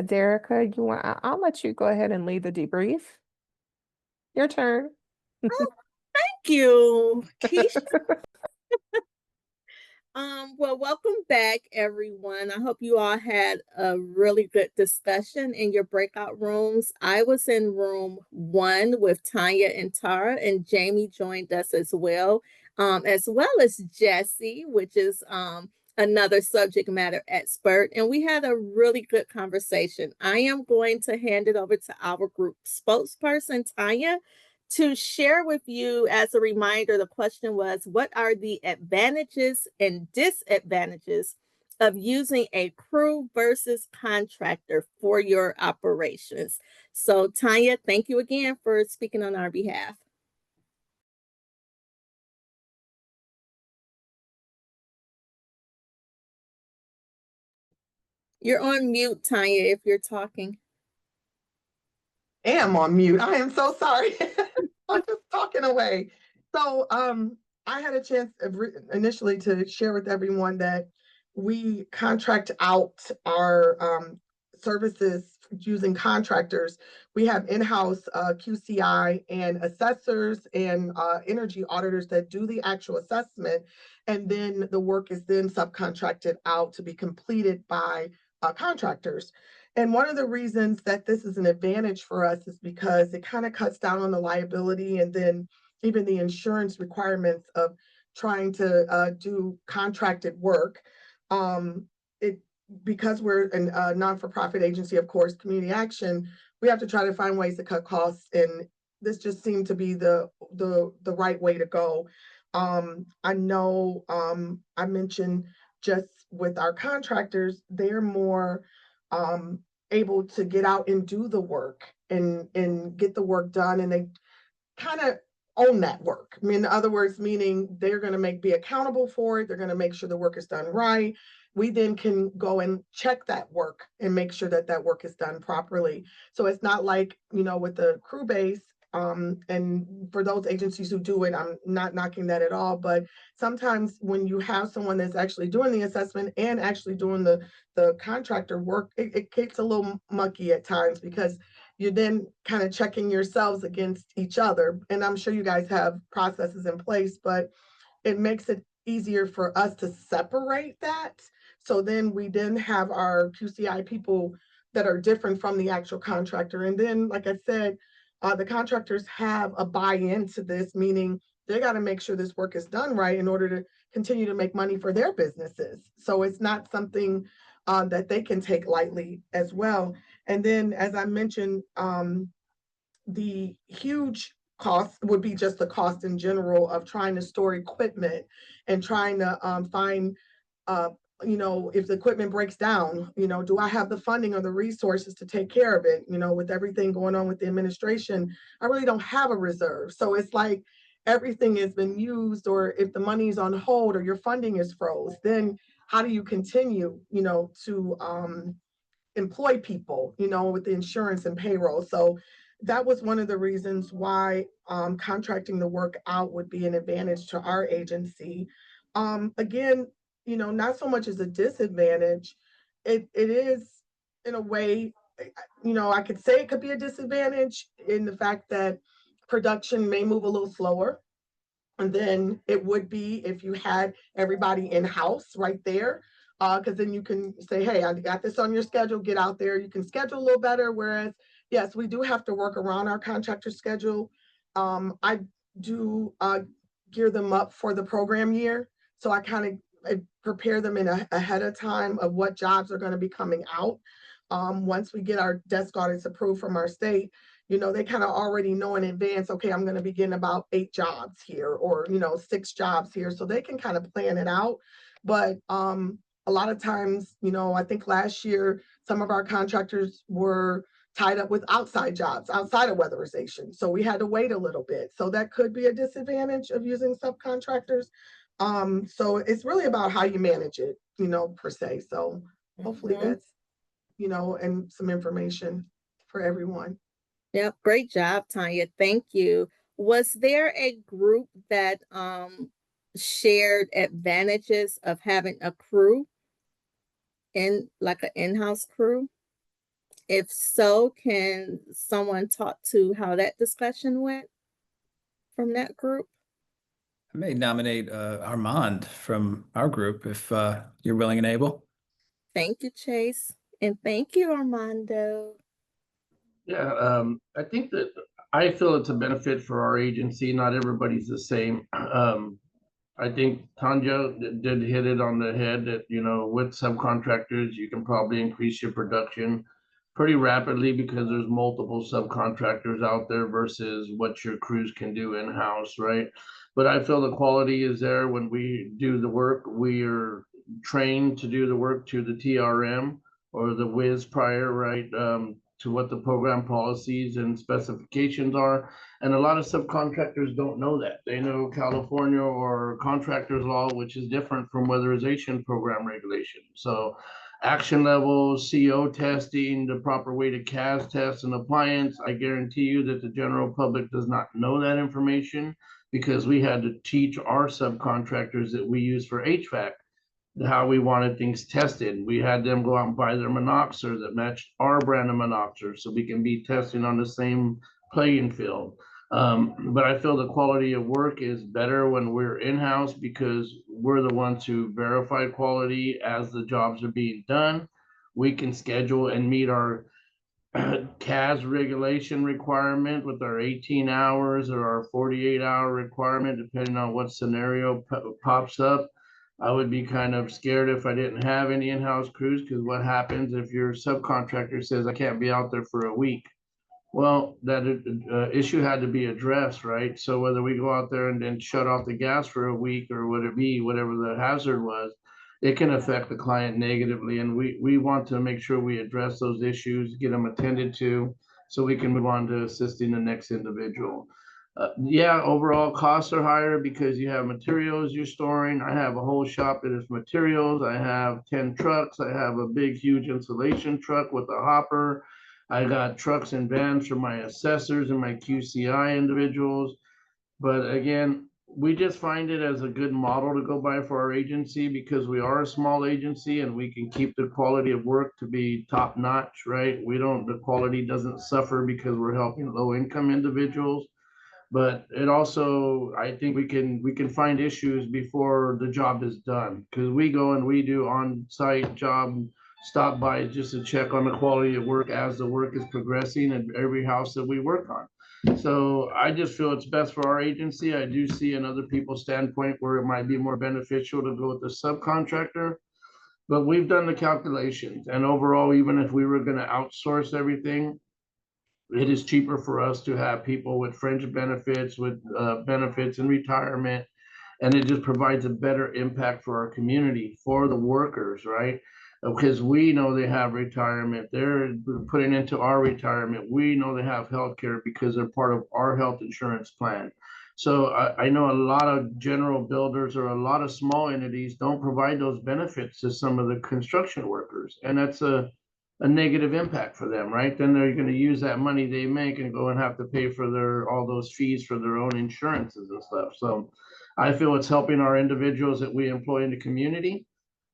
Derica, I'll let you go ahead and lead the debrief. Your turn. Thank you, Keisha. Well, welcome back, everyone. I hope you all had a really good discussion in your breakout rooms. I was in room 1 with Tanya and Tara, and Jamie joined us as well as Jesse, which is another subject matter expert. And we had a really good conversation. I am going to hand it over to our group spokesperson, Tanya, to share with you. As a reminder, the question was, what are the advantages and disadvantages of using a crew versus contractor for your operations? So Tanya, thank you again for speaking on our behalf. You're on mute, Tanya, if you're talking. Am on mute. I am so sorry. I'm just talking away. So I had a chance initially to share with everyone that we contract out our services using contractors. We have in-house QCI and assessors and energy auditors that do the actual assessment, and then the work is then subcontracted out to be completed by contractors. And one of the reasons that this is an advantage for us is because it kind of cuts down on the liability and then even the insurance requirements of trying to do contracted work. Because we're a non-for-profit agency, of course, community action, we have to try to find ways to cut costs, and this just seemed to be the right way to go. I know I mentioned just with our contractors, they're more able to get out and do the work and get the work done, and they kind of own that work. I mean, in other words, meaning they're going to be accountable for it. They're going to make sure the work is done right. We then can go and check that work and make sure that that work is done properly. So it's not like, with the crew base, and for those agencies who do it, I'm not knocking that at all, but sometimes when you have someone that's actually doing the assessment and actually doing the contractor work, it gets a little mucky at times because you're then kind of checking yourselves against each other. And I'm sure you guys have processes in place, but it makes it easier for us to separate that. So then we then have our QCI people that are different from the actual contractor. And then, like I said, the contractors have a buy-in to this, meaning they got to make sure this work is done right in order to continue to make money for their businesses. So it's not something that they can take lightly as well. And then, as I mentioned, the huge cost would be just the cost in general of trying to store equipment and trying to find, if the equipment breaks down, do I have the funding or the resources to take care of it? With everything going on with the administration, I really don't have a reserve. So it's like everything has been used, or if the money is on hold or your funding is froze, then how do you continue, to employ people, with the insurance and payroll? So that was one of the reasons why contracting the work out would be an advantage to our agency. Again, not so much as a disadvantage. It is, in a way, I could say it could be a disadvantage in the fact that production may move a little slower than it would be if you had everybody in-house right there. Because then you can say, hey, I got this on your schedule, get out there. You can schedule a little better. Whereas, yes, we do have to work around our contractor schedule. I do gear them up for the program year. So I kind of prepare them ahead of time of what jobs are going to be coming out. Once we get our desk audits approved from our state, they kind of already know in advance, okay, I'm going to be getting about 8 jobs here, or, 6 jobs here. So they can kind of plan it out. But a lot of times, I think last year, some of our contractors were tied up with outside jobs, outside of weatherization. So we had to wait a little bit. So that could be a disadvantage of using subcontractors. So it's really about how you manage it, per se. So hopefully that's, and some information for everyone. Yep, great job, Tanya. Thank you. Was there a group that shared advantages of having a crew, like an in-house crew? If so, can someone talk to how that discussion went from that group? I may nominate Armand from our group if you're willing and able. Thank you, Chase. And thank you, Armando. Yeah, I think that I feel it's a benefit for our agency. Not everybody's the same. I think Tanya did hit it on the head that, you know, with subcontractors, you can probably increase your production pretty rapidly because there's multiple subcontractors out there versus what your crews can do in-house, right? But I feel the quality is there when we do the work. We are trained to do the work to the TRM or the whiz prior, right? To what the program policies and specifications are. And a lot of subcontractors don't know that. They know California or contractors law, which is different from weatherization program regulation. So action levels, CO testing, the proper way to CAS test an appliance, I guarantee you that the general public does not know that information because we had to teach our subcontractors that we use for HVAC how we wanted things tested. We had them go out and buy their monoxer that matched our brand of monoxer so we can be testing on the same playing field. But I feel the quality of work is better when we're in-house because we're the ones who verify quality as the jobs are being done. We can schedule and meet our CAS regulation requirement with our 18 hours or our 48-hour requirement, depending on what scenario pops up. I would be kind of scared if I didn't have any in-house crews because what happens if your subcontractor says I can't be out there for a week? Well, that issue had to be addressed, right? So whether we go out there and then shut off the gas for a week or would it be whatever the hazard was, it can affect the client negatively. And we want to make sure we address those issues, get them attended to, so we can move on to assisting the next individual. Yeah, overall costs are higher because you have materials you're storing. I have a whole shop that is materials. I have 10 trucks. I have a big, huge insulation truck with a hopper. I got trucks and vans for my assessors and my QCI individuals. But again, we just find it as a good model to go by for our agency because we are a small agency and we can keep the quality of work to be top notch, right? The quality doesn't suffer because we're helping low income individuals. But it also, I think we can find issues before the job is done because we go and we do on-site job stop by just to check on the quality of work as the work is progressing in every house that we work on. So I just feel it's best for our agency. I do see in other people's standpoint where it might be more beneficial to go with the subcontractor. But we've done the calculations and overall, even if we were going to outsource everything, it is cheaper for us to have people with fringe benefits, with benefits in retirement, and it just provides a better impact for our community, for the workers, right? Because we know they have retirement, they're putting into our retirement. We know they have health care because they're part of our health insurance plan. So I know a lot of general builders or a lot of small entities don't provide those benefits to some of the construction workers, and that's a negative impact for them, right? Then they're going to use that money they make and go and have to pay for all those fees for their own insurances and stuff. So I feel it's helping our individuals that we employ in the community,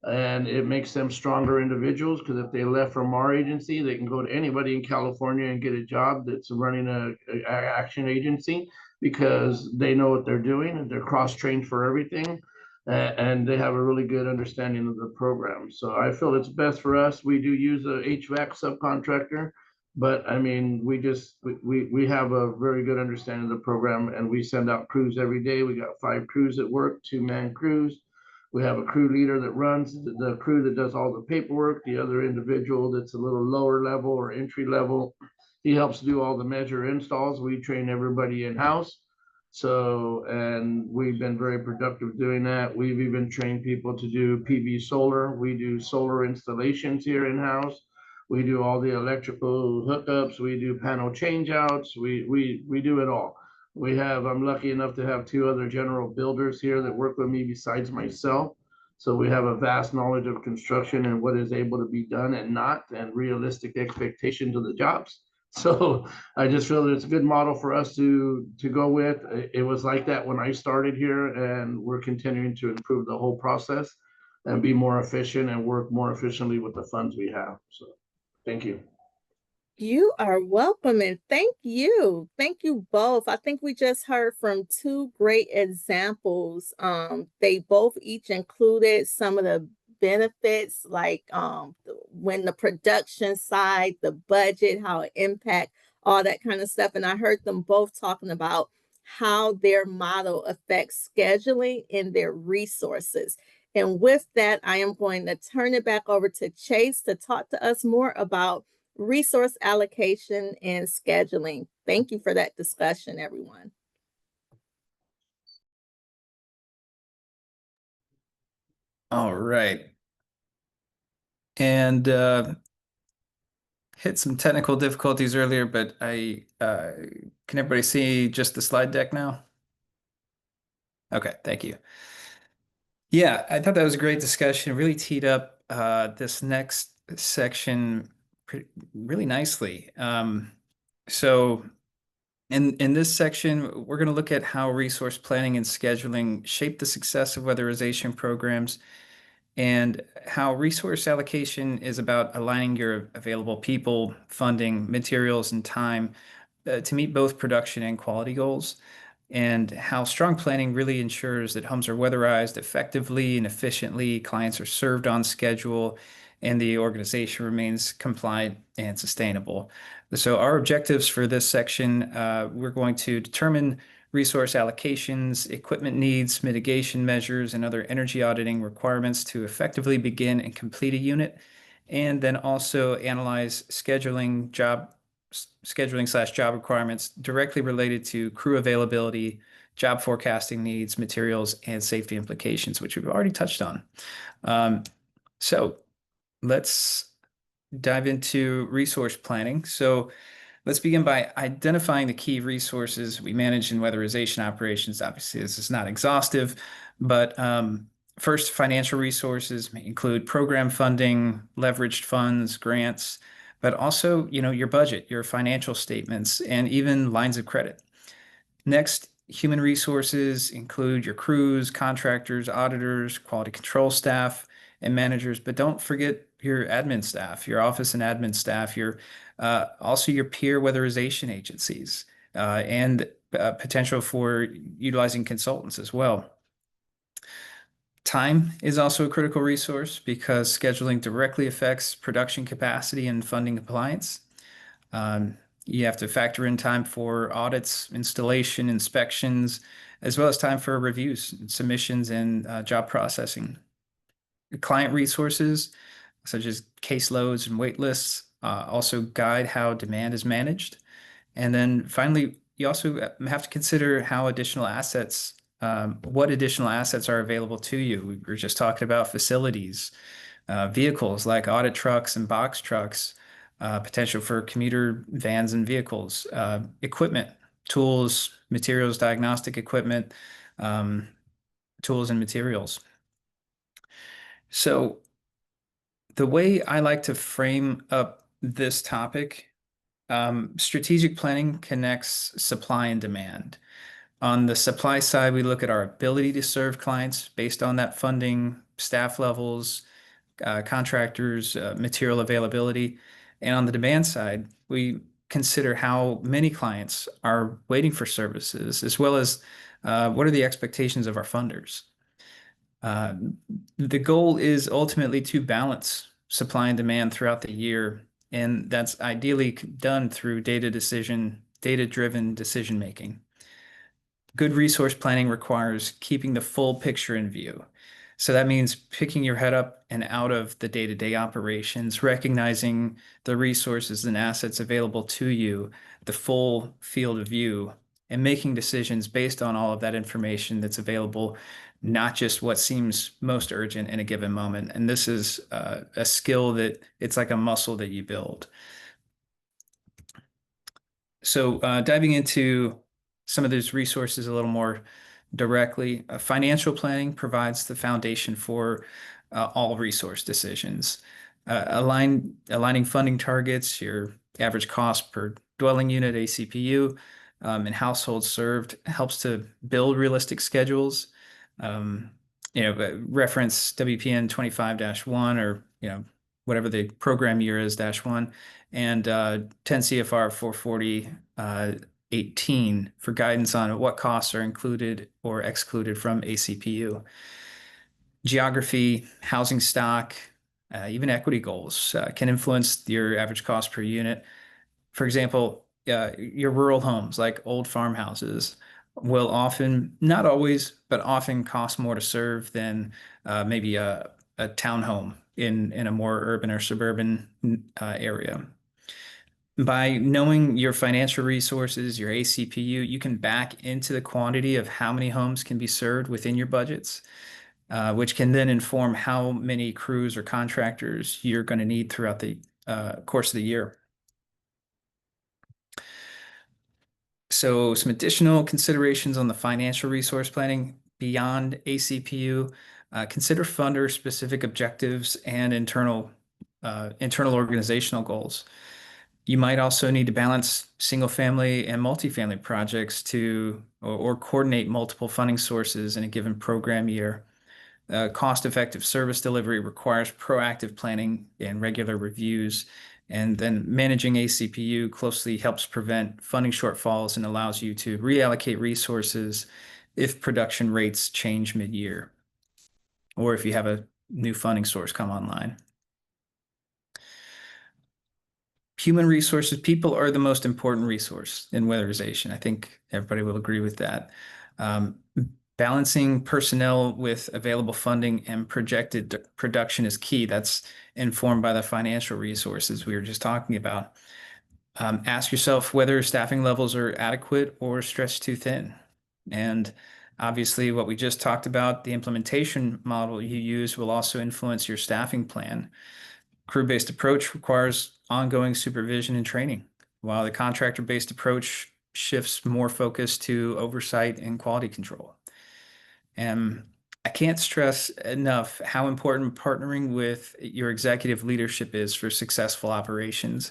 and it makes them stronger individuals because if they left from our agency, they can go to anybody in California and get a job that's running a action agency because they know what they're doing and they're cross-trained for everything, and they have a really good understanding of the program. So I feel it's best for us. We do use a HVAC subcontractor, but I mean, we have a very good understanding of the program and we send out crews every day. We got 5 crews at work, 2-man crews. We have a crew leader that runs the crew that does all the paperwork. The other individual that's a little lower level or entry level, he helps do all the measure installs. We train everybody in-house. So, and we've been very productive doing that. We've even trained people to do PV solar. We do solar installations here in-house. We do all the electrical hookups. We do panel changeouts. We do it all. I'm lucky enough to have 2 other general builders here that work with me besides myself. So we have a vast knowledge of construction and what is able to be done and not, and realistic expectations of the jobs. So I just feel that it's a good model for us to go with. It was like that when I started here, and we're continuing to improve the whole process and be more efficient and work more efficiently with the funds we have. So thank you. You are welcome and thank you. Thank you both. I think we just heard from two great examples. They both each included some of the benefits, like when the production side, the budget, how it impact, all that kind of stuff. And I heard them both talking about how their model affects scheduling and their resources. And with that, I am going to turn it back over to Chase to talk to us more about resource allocation and scheduling. Thank you for that discussion, everyone. All right. And hit some technical difficulties earlier, but I can everybody see just the slide deck now? Okay, thank you. Yeah, I thought that was a great discussion. Really teed up this next section really nicely. So in this section, we're going to look at how resource planning and scheduling shape the success of weatherization programs and how resource allocation is about aligning your available people, funding, materials, and time to meet both production and quality goals, and how strong planning really ensures that homes are weatherized effectively and efficiently, clients are served on schedule, and the organization remains compliant and sustainable. So our objectives for this section, we're going to determine resource allocations, equipment needs, mitigation measures, and other energy auditing requirements to effectively begin and complete a unit, and then also analyze scheduling / job requirements directly related to crew availability, job forecasting needs, materials, and safety implications, which we've already touched on. So let's dive into resource planning. So let's begin by identifying the key resources we manage in weatherization operations. Obviously, this is not exhaustive, but first, financial resources may include program funding, leveraged funds, grants, but also, your budget, your financial statements, and even lines of credit. Next, human resources include your crews, contractors, auditors, quality control staff, and managers, but don't forget your admin staff, your office and admin staff, your also your peer weatherization agencies, and potential for utilizing consultants as well. Time is also a critical resource because scheduling directly affects production capacity and funding compliance. You have to factor in time for audits, installation, inspections, as well as time for reviews, submissions, and job processing. Client resources, such as caseloads and wait lists, also guide how demand is managed. And then finally, you also have to consider how additional assets, what additional assets are available to you. We were just talking about facilities, vehicles like audit trucks and box trucks, potential for commuter vans and vehicles, equipment, tools, materials, diagnostic equipment, tools and materials. So the way I like to frame up this topic, strategic planning connects supply and demand. On the supply side, we look at our ability to serve clients based on that funding, staff levels, contractors, material availability. And on the demand side, we consider how many clients are waiting for services, as well as what are the expectations of our funders. The goal is ultimately to balance supply and demand throughout the year, and that's ideally done through data-driven decision making. Good resource planning requires keeping the full picture in view. So that means picking your head up and out of the day-to-day operations, recognizing the resources and assets available to you, the full field of view, and making decisions based on all of that information that's available, not just what seems most urgent in a given moment. And this is a skill that it's like a muscle that you build. So diving into some of those resources a little more directly, financial planning provides the foundation for all resource decisions. Aligning funding targets, your average cost per dwelling unit, ACPU, and households served helps to build realistic schedules. Reference WPN 25-1 or whatever the program year is, -1, and 10 CFR 440 18 for guidance on what costs are included or excluded from ACPU. Geography, housing stock, even equity goals can influence your average cost per unit. For example, your rural homes, like old farmhouses, will often, not always, but often cost more to serve than maybe a townhome in a more urban or suburban area. By knowing your financial resources, your ACPU, you can back into the quantity of how many homes can be served within your budgets, which can then inform how many crews or contractors you're going to need throughout the course of the year. So some additional considerations on the financial resource planning beyond ACPU, consider funder specific objectives and internal organizational goals. You might also need to balance single family and multifamily projects or coordinate multiple funding sources in a given program year. Cost-effective service delivery requires proactive planning and regular reviews. And then managing ACPU closely helps prevent funding shortfalls and allows you to reallocate resources if production rates change mid-year or if you have a new funding source come online. Human resources, people are the most important resource in weatherization. I think everybody will agree with that. Balancing personnel with available funding and projected production is key. That's informed by the financial resources we were just talking about. Ask yourself whether staffing levels are adequate or stretched too thin. And obviously, what we just talked about, the implementation model you use will also influence your staffing plan. Crew-based approach requires ongoing supervision and training, while the contractor-based approach shifts more focus to oversight and quality control. And I can't stress enough how important partnering with your executive leadership is for successful operations.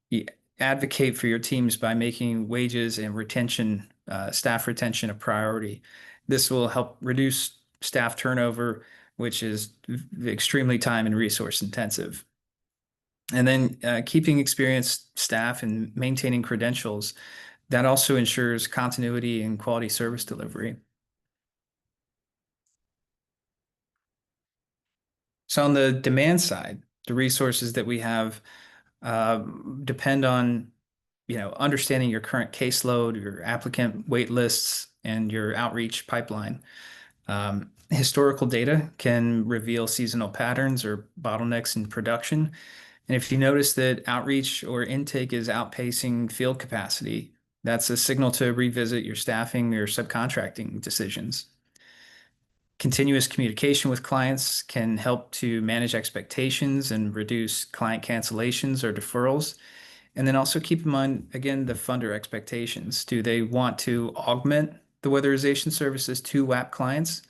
You advocate for your teams by making wages and retention, staff retention a priority. This will help reduce staff turnover, which is extremely time and resource intensive. And then keeping experienced staff and maintaining credentials, that also ensures continuity and quality service delivery. So on the demand side, the resources that we have depend on, understanding your current caseload, your applicant wait lists, and your outreach pipeline. Historical data can reveal seasonal patterns or bottlenecks in production. And if you notice that outreach or intake is outpacing field capacity, that's a signal to revisit your staffing or subcontracting decisions. Continuous communication with clients can help to manage expectations and reduce client cancellations or deferrals. And then also keep in mind, again, the funder expectations. Do they want to augment the weatherization services to WAPP clients,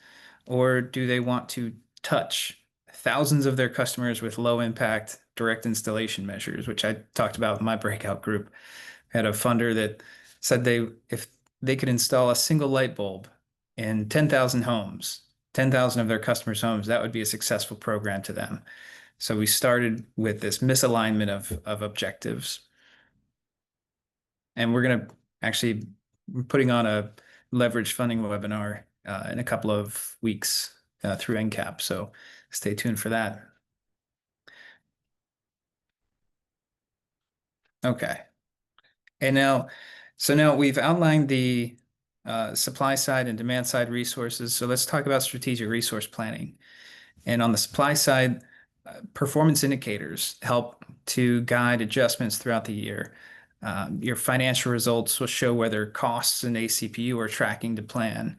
or do they want to touch thousands of their customers with low impact direct installation measures, which I talked about in my breakout group? I had a funder that said if they could install a single light bulb in 10,000 homes, 10,000 of their customers' homes, that would be a successful program to them. So we started with this misalignment of objectives. And we're going to actually putting on a leverage funding webinar in a couple of weeks through NCAP. So stay tuned for that. Okay. And now we've outlined the supply side and demand side resources. So let's talk about strategic resource planning. And on the supply side, performance indicators help to guide adjustments throughout the year. Your financial results will show whether costs and ACPU are tracking to plan.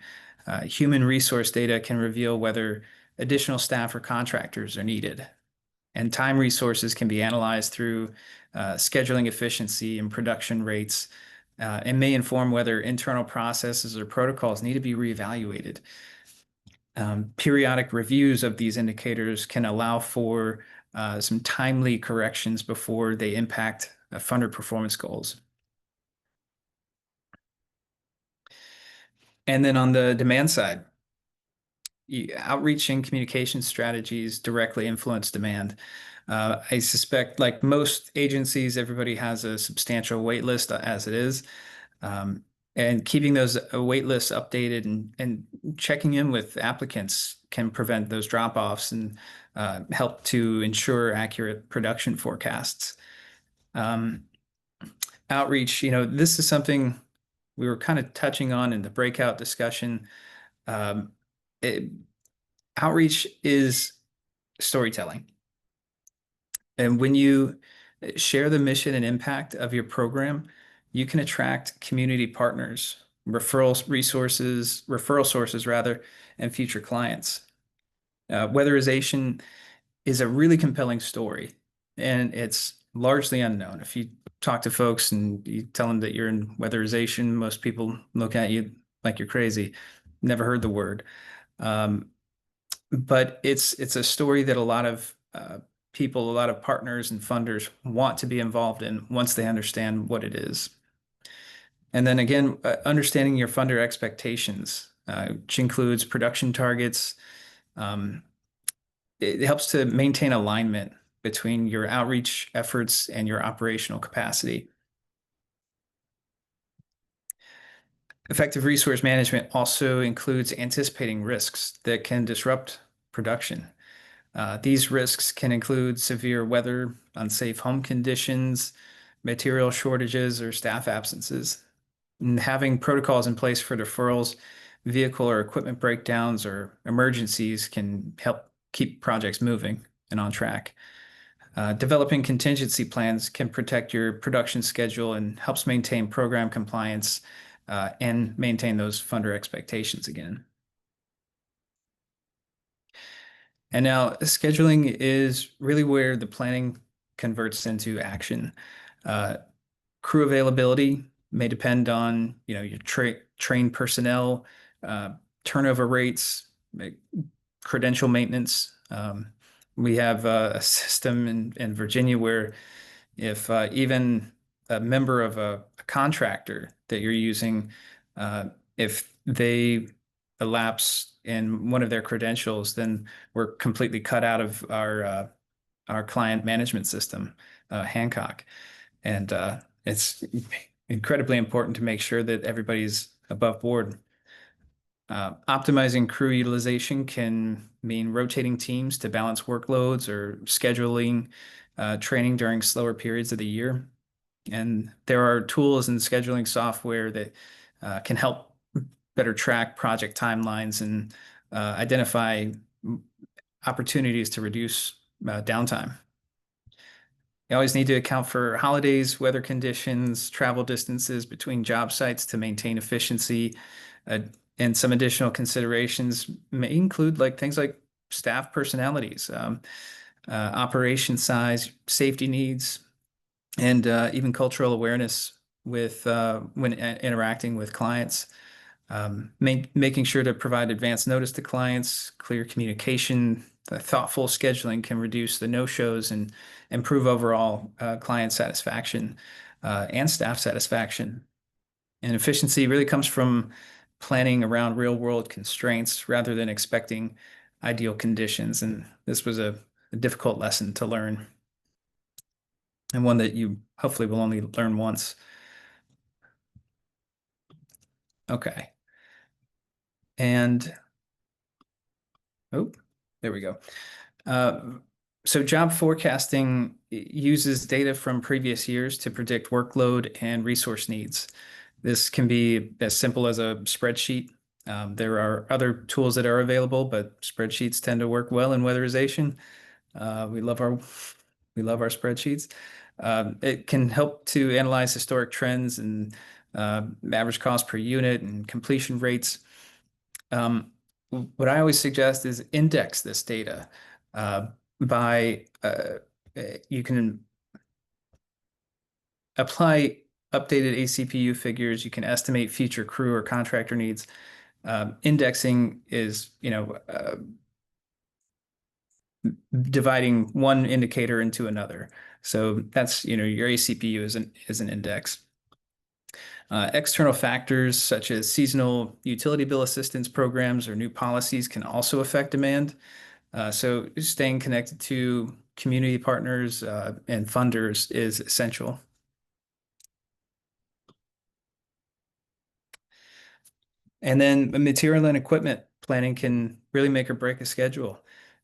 Human resource data can reveal whether additional staff or contractors are needed. And time resources can be analyzed through scheduling efficiency and production rates, and may inform whether internal processes or protocols need to be reevaluated. Periodic reviews of these indicators can allow for some timely corrections before they impact funder performance goals. And then on the demand side, outreach and communication strategies directly influence demand. I suspect, like most agencies, everybody has a substantial wait list as it is. And keeping those wait lists updated and checking in with applicants can prevent those drop-offs and help to ensure accurate production forecasts. Outreach, this is something we were kind of touching on in the breakout discussion. Um, it, Outreach is storytelling. And when you share the mission and impact of your program, you can attract community partners, referral sources rather, and future clients. Weatherization is a really compelling story, and it's largely unknown. If you talk to folks and you tell them that you're in weatherization, most people look at you like you're crazy. Never heard the word. But it's a story that a lot of people, a lot of partners and funders want to be involved in once they understand what it is. And then again, understanding your funder expectations, which includes production targets. It helps to maintain alignment between your outreach efforts and your operational capacity. Effective resource management also includes anticipating risks that can disrupt production. These risks can include severe weather, unsafe home conditions, material shortages, or staff absences. And having protocols in place for deferrals, vehicle or equipment breakdowns, or emergencies can help keep projects moving and on track. Developing contingency plans can protect your production schedule and helps maintain program compliance and maintain those funder expectations again. And now scheduling is really where the planning converts into action. Crew availability may depend on your trained personnel, turnover rates, credential maintenance. We have a system in Virginia where if even a member of a contractor that you're using, if they elapse in one of their credentials, then we're completely cut out of our client management system, Hancock. And it's incredibly important to make sure that everybody's above board. Optimizing crew utilization can mean rotating teams to balance workloads or scheduling training during slower periods of the year. And there are tools and scheduling software that can help better track project timelines and identify opportunities to reduce downtime. You always need to account for holidays, weather conditions, travel distances between job sites to maintain efficiency. And some additional considerations may include things like staff personalities, operation size, safety needs, and even cultural awareness with when interacting with clients. Making sure to provide advance notice to clients, clear communication, thoughtful scheduling can reduce the no-shows and improve overall client satisfaction and staff satisfaction. And efficiency really comes from planning around real-world constraints rather than expecting ideal conditions. And this was a difficult lesson to learn, and one that you hopefully will only learn once. Okay. And oh, there we go. So job forecasting uses data from previous years to predict workload and resource needs. This can be as simple as a spreadsheet. There are other tools that are available, but spreadsheets tend to work well in weatherization. We love our spreadsheets. It can help to analyze historic trends and average cost per unit and completion rates. What I always suggest is index this data by you can apply updated ACPU figures. You can estimate future crew or contractor needs. Indexing is, dividing one indicator into another. So that's, your ACPU is an index. External factors such as seasonal utility bill assistance programs or new policies can also affect demand. So staying connected to community partners and funders is essential. And then material and equipment planning can really make or break a schedule.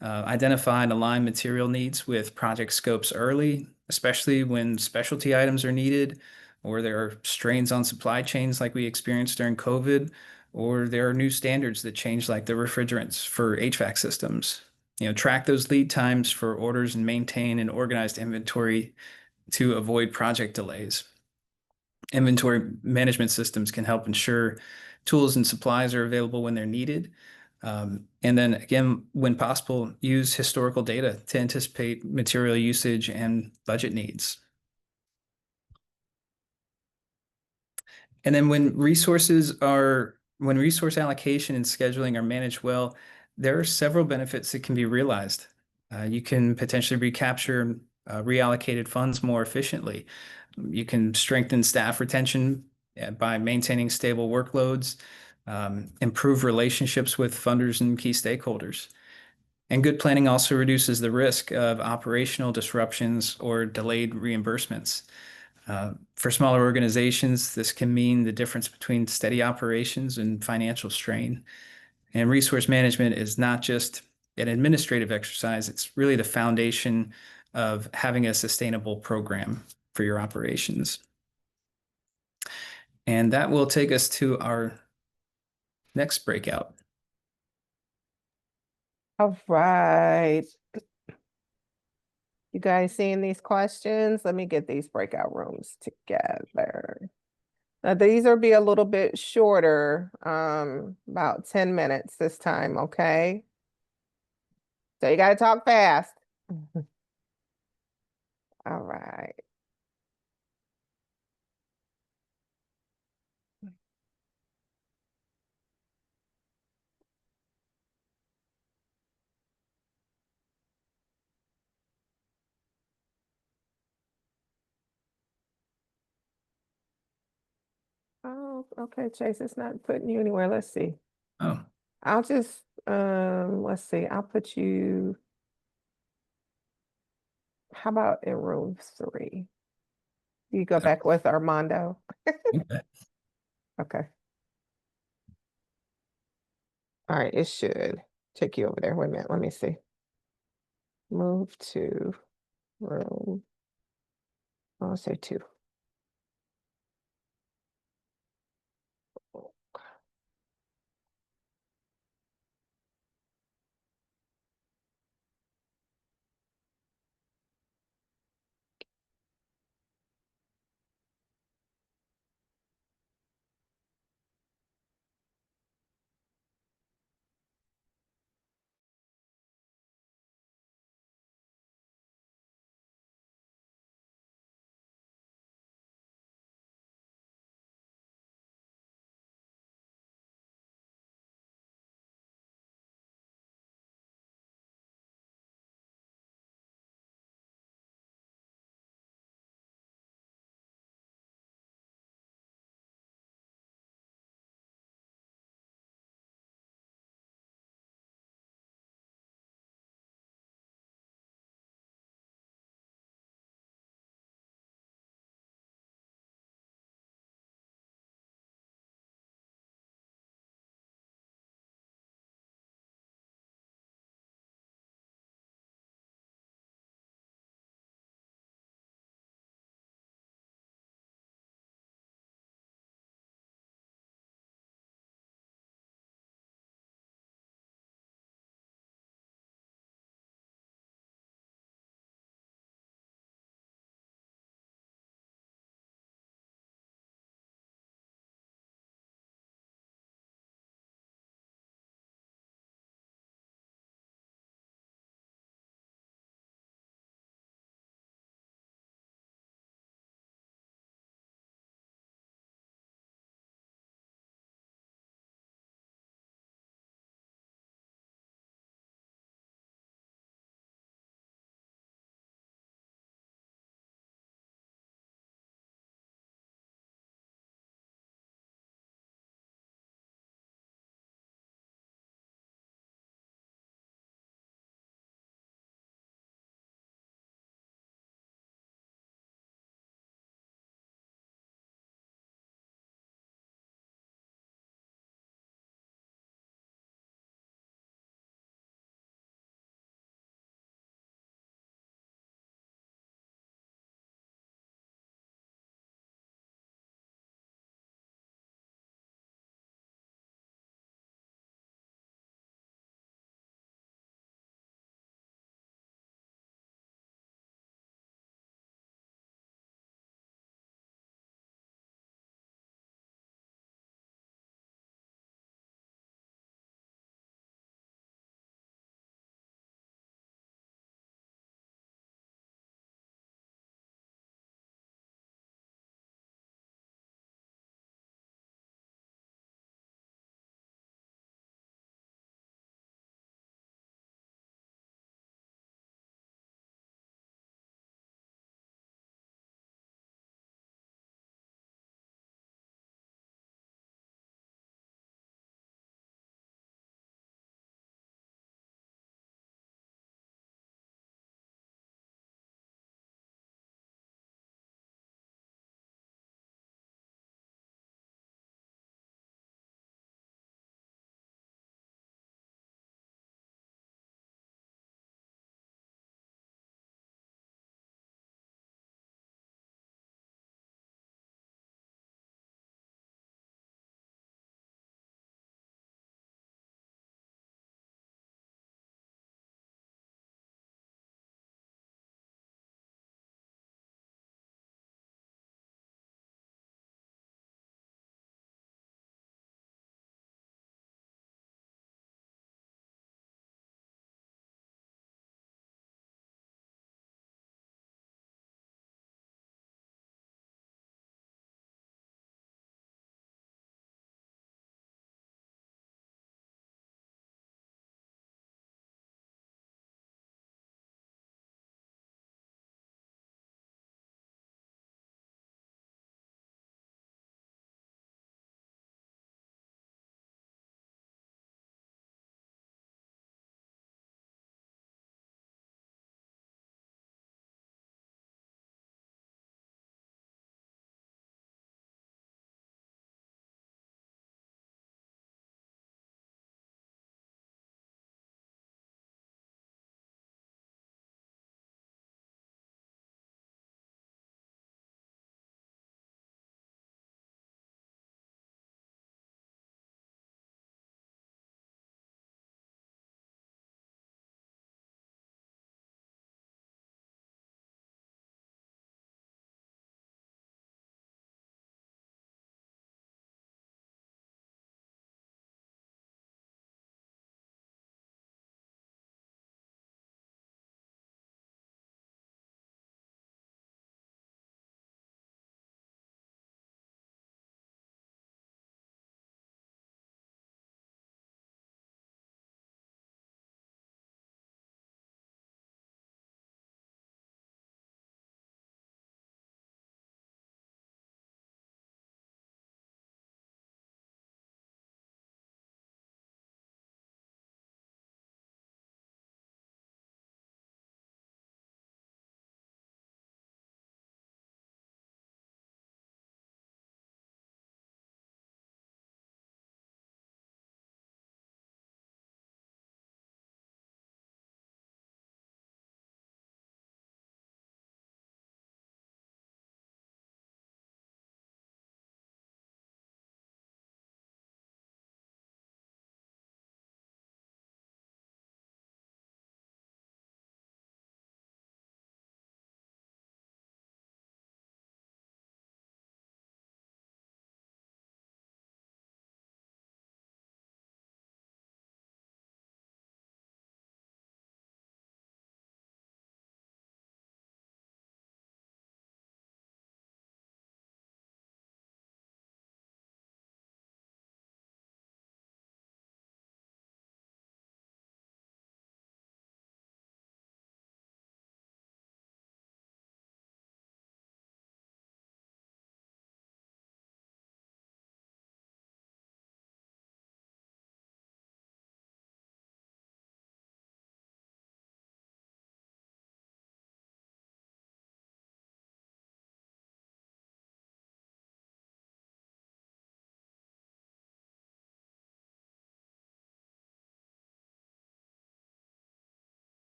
Identify and align material needs with project scopes early, especially when specialty items are needed, or there are strains on supply chains like we experienced during COVID, or there are new standards that change, like the refrigerants for HVAC systems. Track those lead times for orders and maintain an organized inventory to avoid project delays. Inventory management systems can help ensure tools and supplies are available when they're needed. And then again, when possible, use historical data to anticipate material usage and budget needs. And then when resource allocation and scheduling are managed well, there are several benefits that can be realized. You can potentially recapture reallocated funds more efficiently. You can strengthen staff retention by maintaining stable workloads, improve relationships with funders and key stakeholders. And good planning also reduces the risk of operational disruptions or delayed reimbursements. For smaller organizations, this can mean the difference between steady operations and financial strain. And resource management is not just an administrative exercise, it's really the foundation of having a sustainable program for your operations. And that will take us to our next breakout. All right. You guys seeing these questions? Let me get these breakout rooms together. Now, these will be a little bit shorter, about 10 minutes this time, okay? So you got to talk fast. All right. Oh, okay, Chase, it's not putting you anywhere. Let's see. Oh, I'll just, let's see. I'll put you, how about in room 3? You go back with Armando. okay. Okay. All right, it should take you over there. Wait a minute, let me see. Move to room, I'll say 2.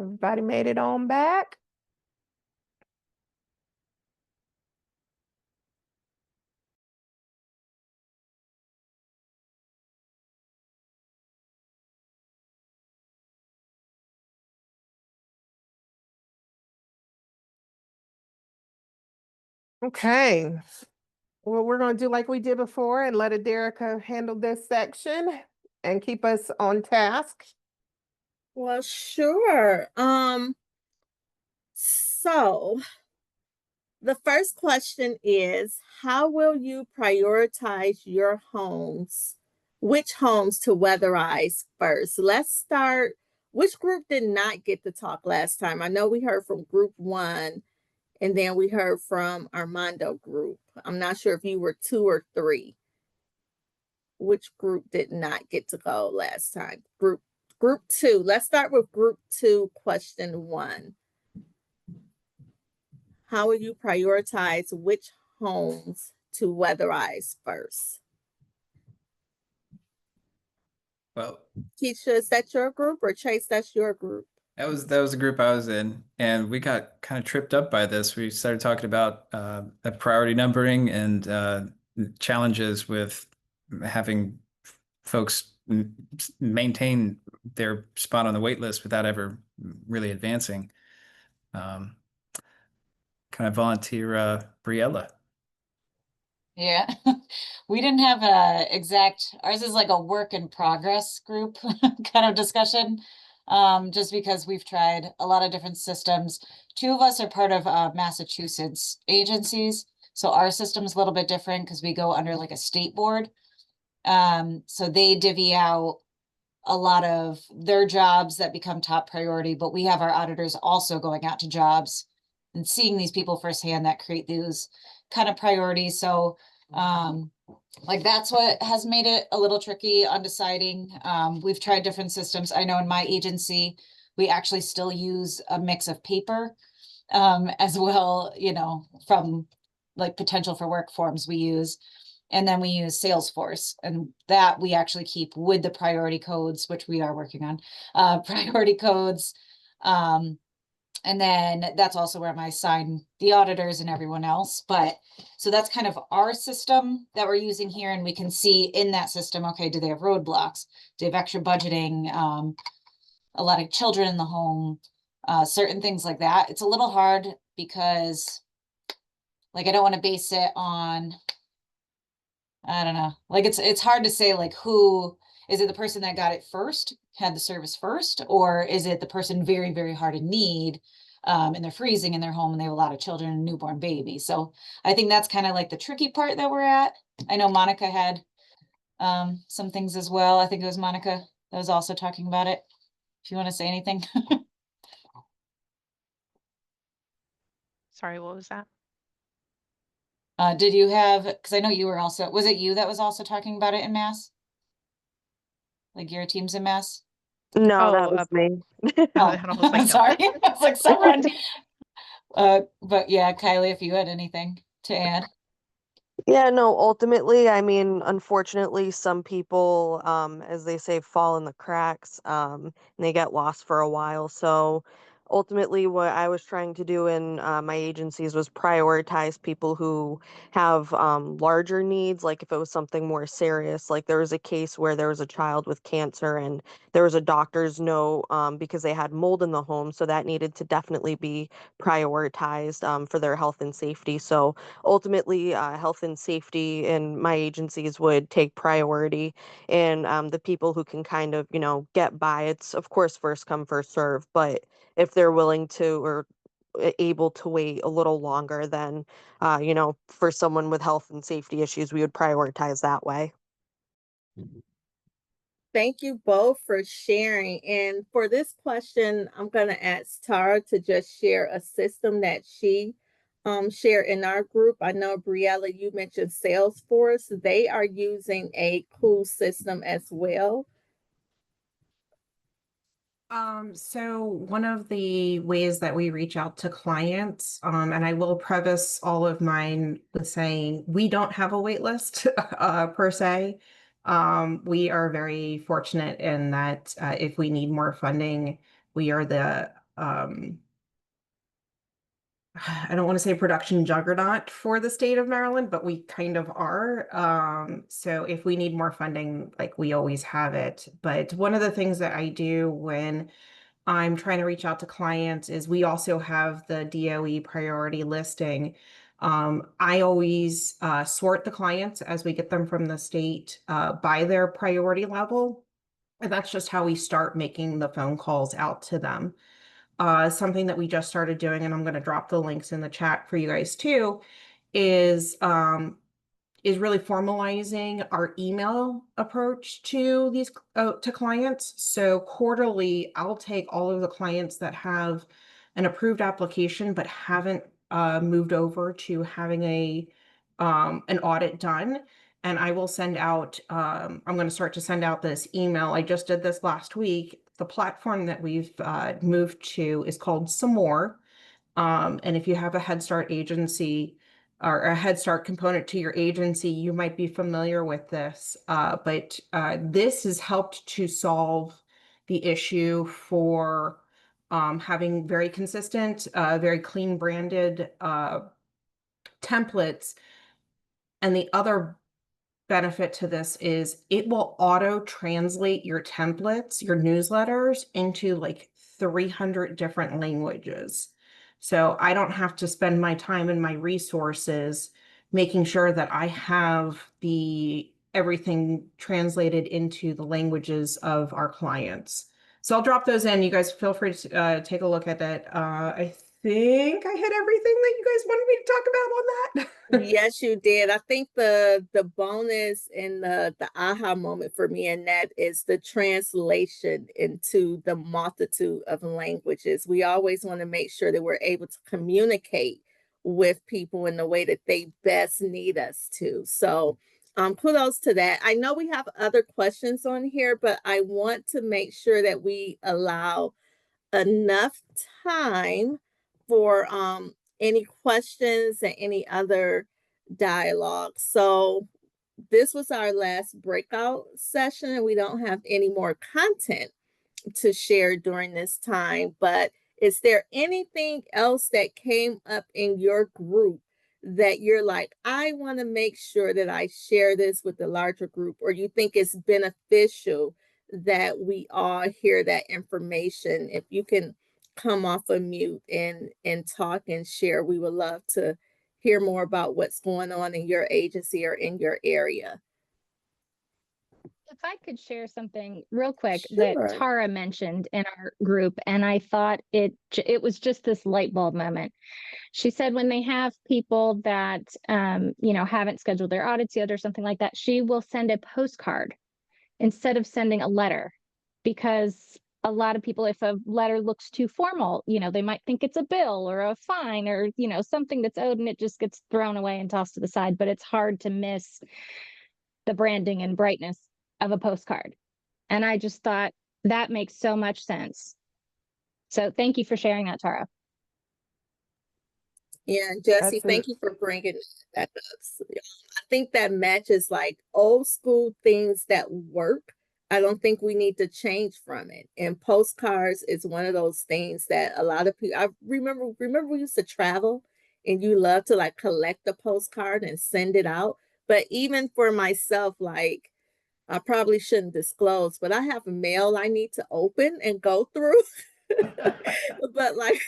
Everybody made it on back? Okay. Well, we're going to do like we did before and let Aderica handle this section and keep us on task. Well, sure. So the first question is, how will you prioritize your homes? Which homes to weatherize first? Let's start. Which group did not get to talk last time? I know we heard from group one, and then we heard from Armando group. I'm not sure if you were two or three. Which group did not get to go last time? Group two. Let's start with group two, question one. How will you prioritize which homes to weatherize first? Well, Keisha, is that your group, or Chase, that's your group? that was the group I was in, and we got kind of tripped up by this. We started talking about the priority numbering and challenges with having folks maintain their spot on the wait list without ever really advancing. Can I volunteer Briella? Yeah, we didn't have a exact, ours is like a work in progress group kind of discussion. Just because we've tried a lot of different systems. Two of us are part of Massachusetts agencies. So our system's a little bit different because we go under like a state board. So they divvy out a lot of their jobs that become top priority, but we have our auditors also going out to jobs and seeing these people firsthand that create those kind of priorities. So like that's what has made it a little tricky on deciding. We've tried different systems. I know in my agency, we actually still use a mix of paper as well, you know, from like potential for work forms we use. And then we use Salesforce, and that we actually keep with the priority codes, which we are working on, priority codes. And then that's also where I assign the auditors and everyone else. But so that's kind of our system that we're using here. And we can see in that system, okay, do they have roadblocks? Do they have extra budgeting? A lot of children in the home, certain things like that. It's a little hard because like, I don't want to base it on, I don't know. Like it's hard to say like who is it, the person that got it first, had the service first, or is it the person very, very hard in need, and they're freezing in their home and they have a lot of children and newborn babies. So I think that's kind of like the tricky part that we're at. I know Monica had some things as well. I think it was Monica that was also talking about it. If you want to say anything. Sorry, what was that? Did you have, because I know you were also, was it you that was also talking about it in Mass? Like your team's in Mass? No, that Oh, was me. Oh, I was like, no. sorry. I was like, someone. But yeah, Kylie, if you had anything to add. Yeah, no, ultimately, I mean, unfortunately, some people, as they say, fall in the cracks, and they get lost for a while. So ultimately, what I was trying to do in my agencies was prioritize people who have larger needs. Like if it was something more serious, like there was a case where there was a child with cancer and there was a doctor's note because they had mold in the home. So that needed to definitely be prioritized for their health and safety. So ultimately health and safety in my agencies would take priority, and the people who can kind of get by, it's of course first come first serve, but if they're willing to or able to wait a little longer, then for someone with health and safety issues, we would prioritize that way. Thank you both for sharing. And for this question, I'm going to ask Tara to just share a system that she shared in our group. I know, Briella, you mentioned Salesforce. They are using a cool system as well. So one of the ways that we reach out to clients, and I will preface all of mine with saying we don't have a wait list per se. We are very fortunate in that if we need more funding, we are the I don't want to say production juggernaut for the state of Maryland, but we kind of are. So if we need more funding, like we always have it. But one of the things that I do when I'm trying to reach out to clients is we also have the DOE priority listing. I always sort the clients as we get them from the state by their priority level. And that's just how we start making the phone calls out to them. Something that we just started doing, and I'm going to drop the links in the chat for you guys too, is really formalizing our email approach to these to clients. So quarterly, I'll take all of the clients that have an approved application but haven't moved over to having an audit done. And I will send out, I'm going to start to send out this email. I just did this last week. The platform that we've moved to is called Some More. And if you have a Head Start agency or a Head Start component to your agency, you might be familiar with this. But this has helped to solve the issue for having very consistent, very clean branded templates. And the other benefit to this is it will auto translate your templates, your newsletters into like 300 different languages. So I don't have to spend my time and my resources making sure that I have everything translated into the languages of our clients. So I'll drop those in. You guys feel free to take a look at it. I think I hit everything that you guys wanted me to talk about on that. Yes, you did. I think the bonus and the aha moment for me in that is the translation into the multitude of languages. We always want to make sure that we're able to communicate with people in the way that they best need us to. So kudos to that. I know we have other questions on here, but I want to make sure that we allow enough time for any questions and any other dialogue. So this was our last breakout session, and we don't have any more content to share during this time. But is there anything else that came up in your group that you're like, I want to make sure that I share this with the larger group, or you think it's beneficial that we all hear that information? If you can come off of mute and talk and share, we would love to hear more about what's going on in your agency or in your area. If I could share something real quick Sure. that Tara mentioned in our group, and I thought it was just this light bulb moment. She said when they have people that haven't scheduled their audits yet or something like that, she will send a postcard instead of sending a letter, because a lot of people, if a letter looks too formal, they might think it's a bill or a fine or something that's owed, and it just gets thrown away and tossed to the side. But it's hard to miss the branding and brightness of a postcard. And I just thought that makes so much sense. So thank you for sharing that, Tara. Yeah, Jesse, thank you for bringing that up. I think that matches like old school things that work. I don't think we need to change from it. And postcards is one of those things that a lot of people, I remember we used to travel and you love to like collect the postcard and send it out. But even for myself, like I probably shouldn't disclose, but I have mail I need to open and go through. But like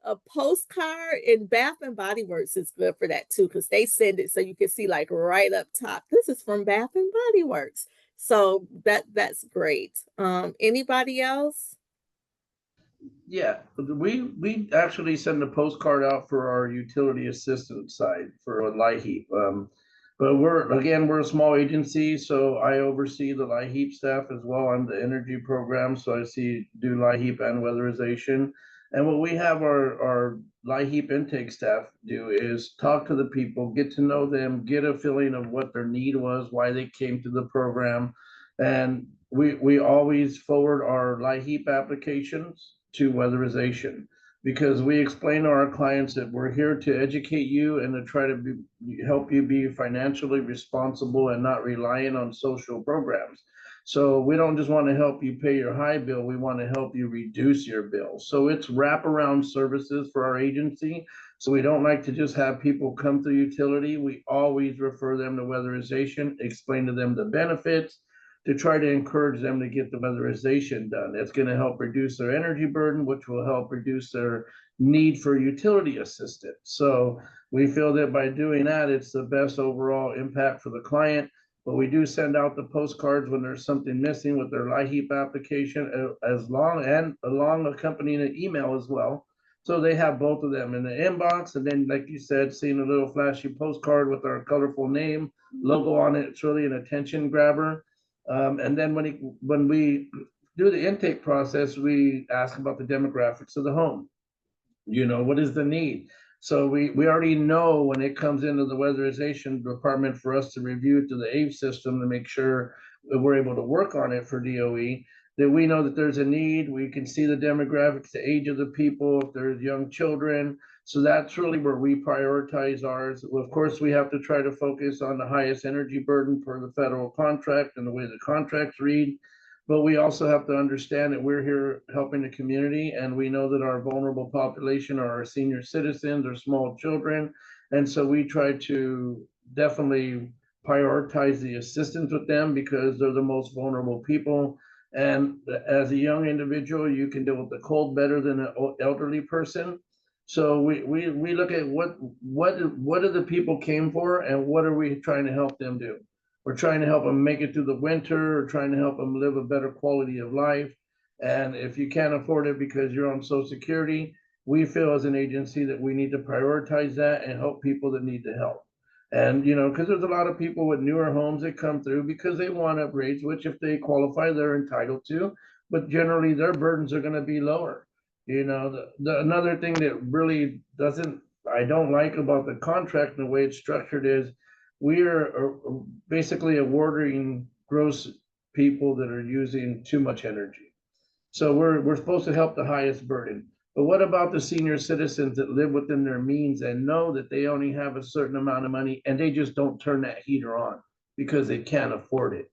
a postcard in Bath and Body Works is good for that too, because they send it so you can see like right up top, this is from Bath and Body Works. So that's great. Anybody else? Yeah, we actually send a postcard out for our utility assistance side for a LIHEAP. But we're a small agency, so I oversee the LIHEAP staff as well. I'm the energy program, so I do LIHEAP and weatherization. And what we have our LIHEAP intake staff do is talk to the people, get to know them, get a feeling of what their need was, why they came to the program. And we always forward our LIHEAP applications to weatherization, because we explain to our clients that we're here to educate you and to try to help you be financially responsible and not relying on social programs. So we don't just want to help you pay your high bill, we want to help you reduce your bill. So it's wraparound services for our agency. So we don't like to just have people come through utility. We always refer them to weatherization, explain to them the benefits, to try to encourage them to get the weatherization done. It's going to help reduce their energy burden, which will help reduce their need for utility assistance. So we feel that by doing that, it's the best overall impact for the client. But we do send out the postcards when there's something missing with their LIHEAP application, along accompanying an email as well. So they have both of them in the inbox, and then, like you said, seeing a little flashy postcard with our colorful name logo on it, it's really an attention grabber. And then when we do the intake process, we ask about the demographics of the home. What is the need? So we already know when it comes into the weatherization department for us to review it to the AVE system to make sure that we're able to work on it for DOE, that we know that there's a need. We can see the demographics, the age of the people, if there's young children. So that's really where we prioritize ours. Well, of course, we have to try to focus on the highest energy burden per the federal contract and the way the contracts read. But we also have to understand that we're here helping the community, and we know that our vulnerable population are our senior citizens or small children. And so we try to definitely prioritize the assistance with them because they're the most vulnerable people. And as a young individual, you can deal with the cold better than an elderly person. So we look at what do the people came for, and what are we trying to help them do? We're trying to help them make it through the winter, or trying to help them live a better quality of life. And if you can't afford it because you're on Social Security, we feel as an agency that we need to prioritize that and help people that need the help. And, because there's a lot of people with newer homes that come through because they want upgrades, which if they qualify, they're entitled to, but generally their burdens are going to be lower. Another thing that really I don't like about the contract and the way it's structured is we are basically awarding gross people that are using too much energy. So we're supposed to help the highest burden. But what about the senior citizens that live within their means and know that they only have a certain amount of money and they just don't turn that heater on because they can't afford it?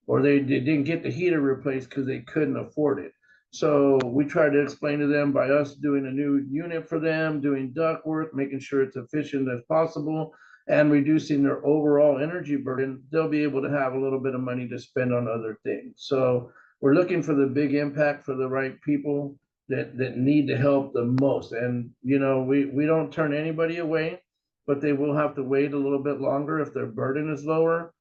Or they didn't get the heater replaced because they couldn't afford it. So we try to explain to them by us doing a new unit for them, doing duct work, making sure it's efficient as possible, and reducing their overall energy burden. They'll be able to have a little bit of money to spend on other things. So we're looking for the big impact for the right people that need the help the most. And we don't turn anybody away, but they will have to wait a little bit longer if their burden is lower.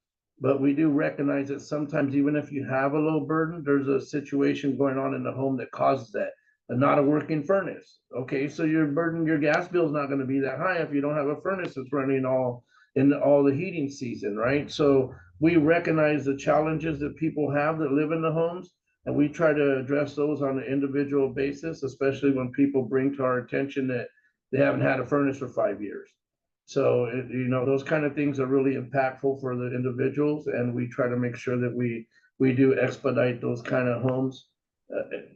But we do recognize that sometimes, even if you have a low burden, there's a situation going on in the home that causes that. Not a working furnace. Okay, so your gas bill is not going to be that high if you don't have a furnace that's running all the heating season, right? So we recognize the challenges that people have that live in the homes, and we try to address those on an individual basis, especially when people bring to our attention that they haven't had a furnace for 5 years. So, those kind of things are really impactful for the individuals, and we try to make sure that we do expedite those kind of homes,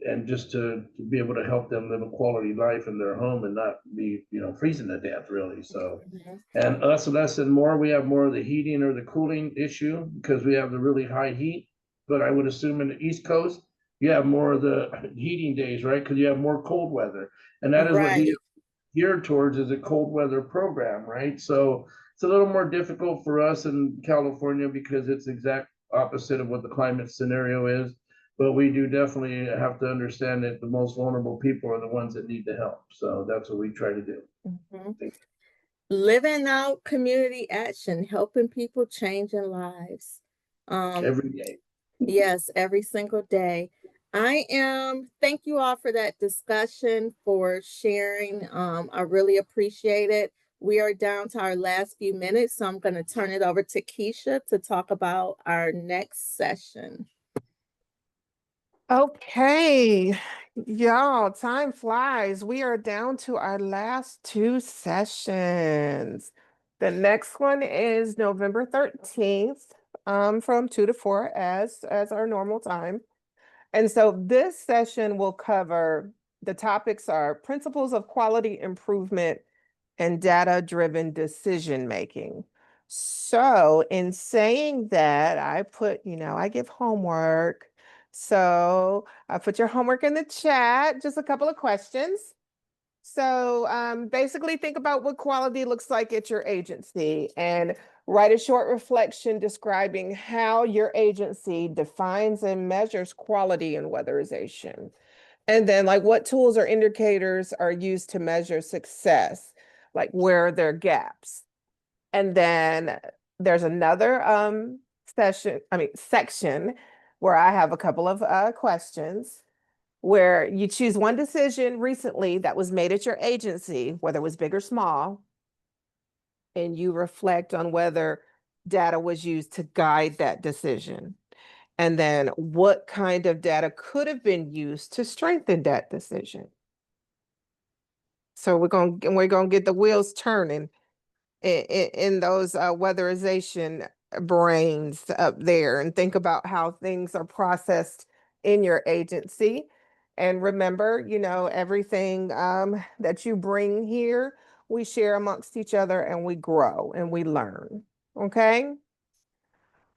and just to be able to help them live a quality life in their home and not be, freezing to death, really. So, and us less and more, we have more of the heating or the cooling issue because we have the really high heat. But I would assume in the East Coast, you have more of the heating days, right? Because you have more cold weather, and that is what Right. geared towards is a cold weather program, right? So it's a little more difficult for us in California because it's exact opposite of what the climate scenario is. But we do definitely have to understand that the most vulnerable people are the ones that need the help. So that's what we try to do. Living out community action, helping people changing lives. Every day. Yes, every single day. Thank you all for that discussion, for sharing. I really appreciate it. We are down to our last few minutes, so I'm going to turn it over to Keisha to talk about our next session. Okay, y'all, time flies. We are down to our last two sessions. The next one is November 13th, from 2 to 4 as our normal time. And so this session will cover, the topics are principles of quality improvement and data-driven decision making. So in saying that, I put, I give homework. So I put your homework in the chat, just a couple of questions. So basically think about what quality looks like at your agency and write a short reflection describing how your agency defines and measures quality and weatherization. And then like what tools or indicators are used to measure success, like where are there gaps? And then there's another section where I have a couple of questions where you choose one decision recently that was made at your agency, whether it was big or small, and you reflect on whether data was used to guide that decision. And then what kind of data could have been used to strengthen that decision. So we're gonna get the wheels turning in those weatherization brains up there and think about how things are processed in your agency. And remember, everything that you bring here, we share amongst each other and we grow and we learn. Okay.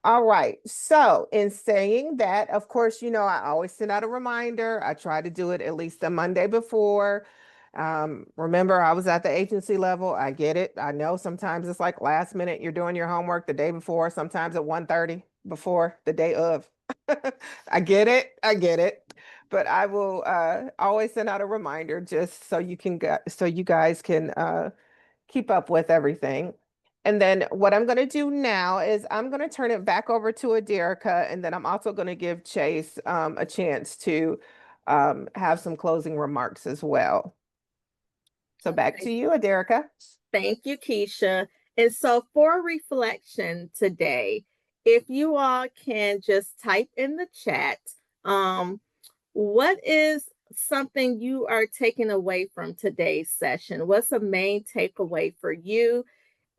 All right. So in saying that, of course, I always send out a reminder. I try to do it at least the Monday before. Remember, I was at the agency level. I get it. I know sometimes it's like last minute, you're doing your homework the day before, sometimes at 1:30 before the day of. I get it. I get it. But I will always send out a reminder just so you guys can keep up with everything. And then what I'm going to do now is I'm going to turn it back over to Aderica, and then I'm also going to give Chase a chance to have some closing remarks as well. So back to you, Aderica. Thank you, Keisha. And so for reflection today, if you all can just type in the chat, what is something you are taking away from today's session? What's a main takeaway for you?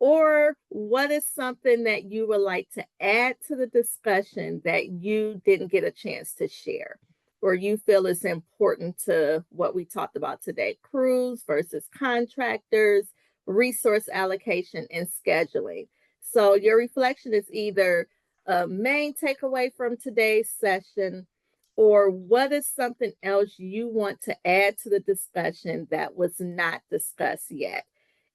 Or what is something that you would like to add to the discussion that you didn't get a chance to share, or you feel is important to what we talked about today? Crews versus contractors, resource allocation, and scheduling. So your reflection is either a main takeaway from today's session, or what is something else you want to add to the discussion that was not discussed yet?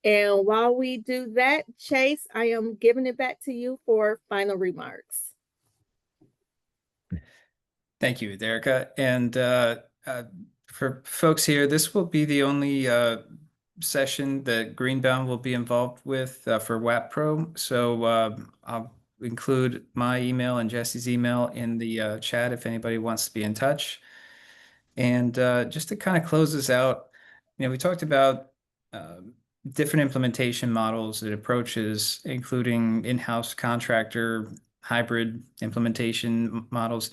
And while we do that, Chase, I am giving it back to you for final remarks. Thank you, Derica. And for folks here, this will be the only session that Greenbound will be involved with for WAPPRO. So I'll include my email and Jesse's email in the chat if anybody wants to be in touch. And just to kind of close this out, we talked about different implementation models and approaches, including in-house contractor, hybrid implementation models.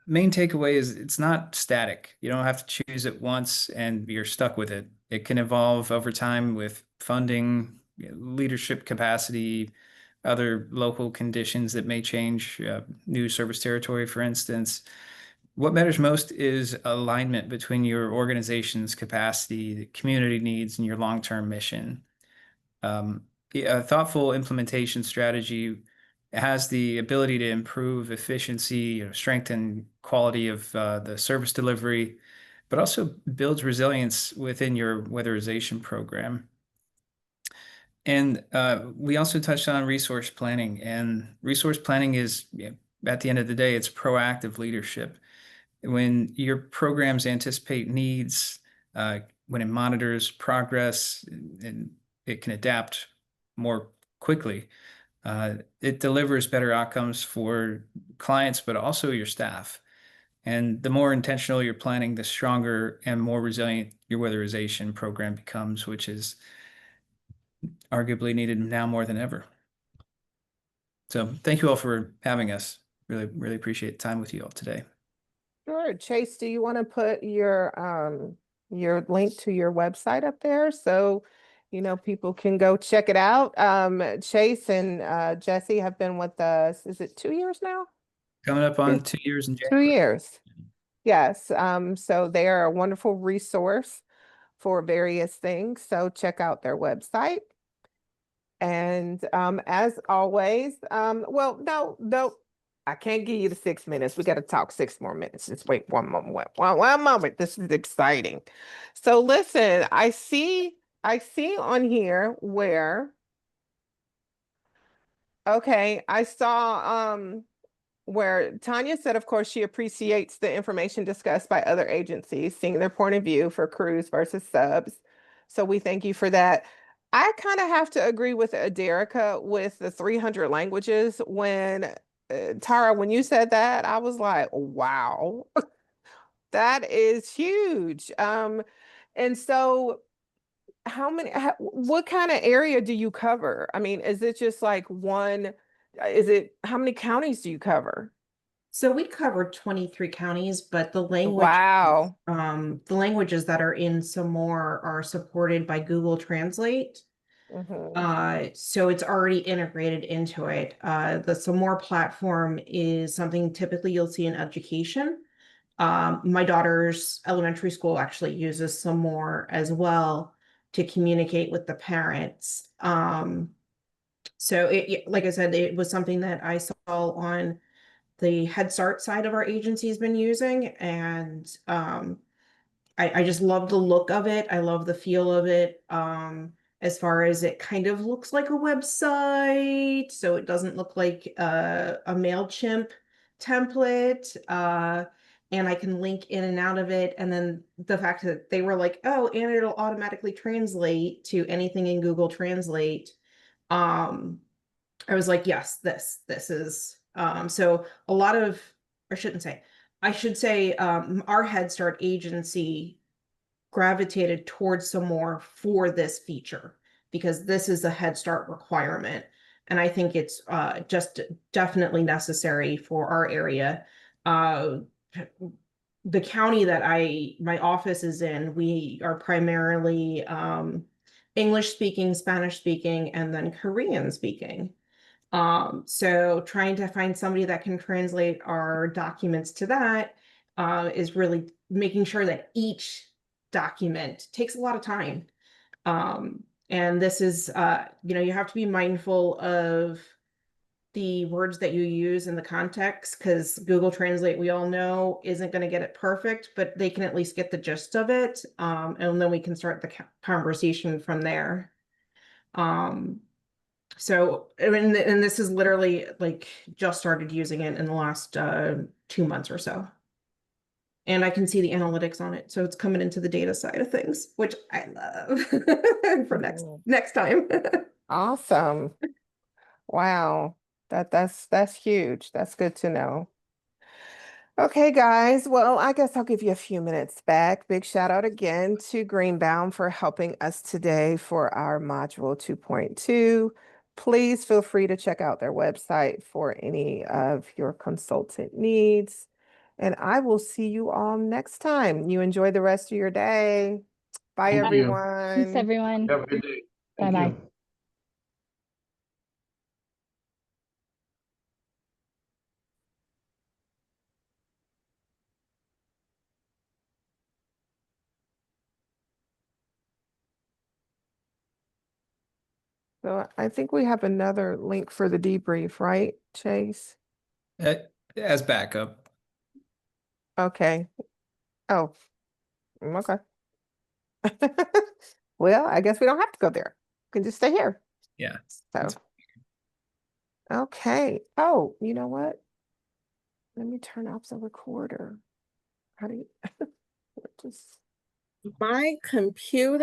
Main takeaway is it's not static. You don't have to choose it once and you're stuck with it. It can evolve over time with funding, leadership capacity, other local conditions that may change, new service territory, for instance. What matters most is alignment between your organization's capacity, the community needs, and your long-term mission. A thoughtful implementation strategy has the ability to improve efficiency, strengthen quality of the service delivery, but also builds resilience within your weatherization program. And we also touched on resource planning, and resource planning is, at the end of the day, it's proactive leadership. When your programs anticipate needs, when it monitors progress, and it can adapt more quickly, it delivers better outcomes for clients, but also your staff. And the more intentional you're planning, the stronger and more resilient your weatherization program becomes, which is arguably needed now more than ever. So thank you all for having us. Really, really appreciate time with you all today. Sure. Chase, do you want to put your link to your website up there so people can go check it out? Chase and Jesse have been with us, is it 2 years now? Coming up on 2 years in 2 January. years. Yes. So they are a wonderful resource for various things. So check out their website. And as always, well, no, I can't give you the 6 minutes. We got to talk 6 more minutes. Just wait one moment. One moment. This is exciting. So listen, I see on here where, okay, I saw where Tanya said, of course, she appreciates the information discussed by other agencies, seeing their point of view for crews versus subs. So we thank you for that. I kind of have to agree with Aderica with the 300 languages. When Tara, when you said that, I was like, wow, that is huge. And so what kind of area do you cover? I mean, is it just like one, how many counties do you cover? So we covered 23 counties, but Wow. the languages that are in some more are supported by Google Translate. So it's already integrated into it. The Some More platform is something typically you'll see in education. My daughter's elementary school actually uses Some More as well to communicate with the parents. So like I said, it was something that I saw on the Head Start side of our agency has been using, and I just love the look of it. I love the feel of it. As far as it kind of looks like a website, so it doesn't look like a MailChimp template. And I can link in and out of it. And then the fact that they were like, oh, and it'll automatically translate to anything in Google Translate. I was like, yes, this is so a lot of, I should say our Head Start agency gravitated towards Some More for this feature because this is a Head Start requirement. And I think it's just definitely necessary for our area. The county that my office is in, we are primarily English speaking, Spanish speaking, and then Korean speaking. So trying to find somebody that can translate our documents to that is really making sure that each document takes a lot of time. And this is, you have to be mindful of the words that you use in the context, because Google Translate, we all know, isn't going to get it perfect, but they can at least get the gist of it. And then we can start the conversation from there. So, I mean, and this is literally like just started using it in the last 2 months or so. And I can see the analytics on it. So it's coming into the data side of things, which I love for next time. Awesome. Wow. That's huge. That's good to know. Okay, guys. Well, I guess I'll give you a few minutes back. Big shout out again to Greenbound for helping us today for our module 2.2. Please feel free to check out their website for any of your consultant needs. And I will see you all next time. You enjoy the rest of your day. Bye, Thank you. everyone. Thanks, everyone. Have a good day. Thank Bye-bye. you. So I think we have another link for the debrief, right, Chase? As backup. Okay. Oh, okay. Well, I guess we don't have to go there. We can just stay here. Yeah. So, okay. Oh, you know what? Let me turn off the recorder. How do you just My computer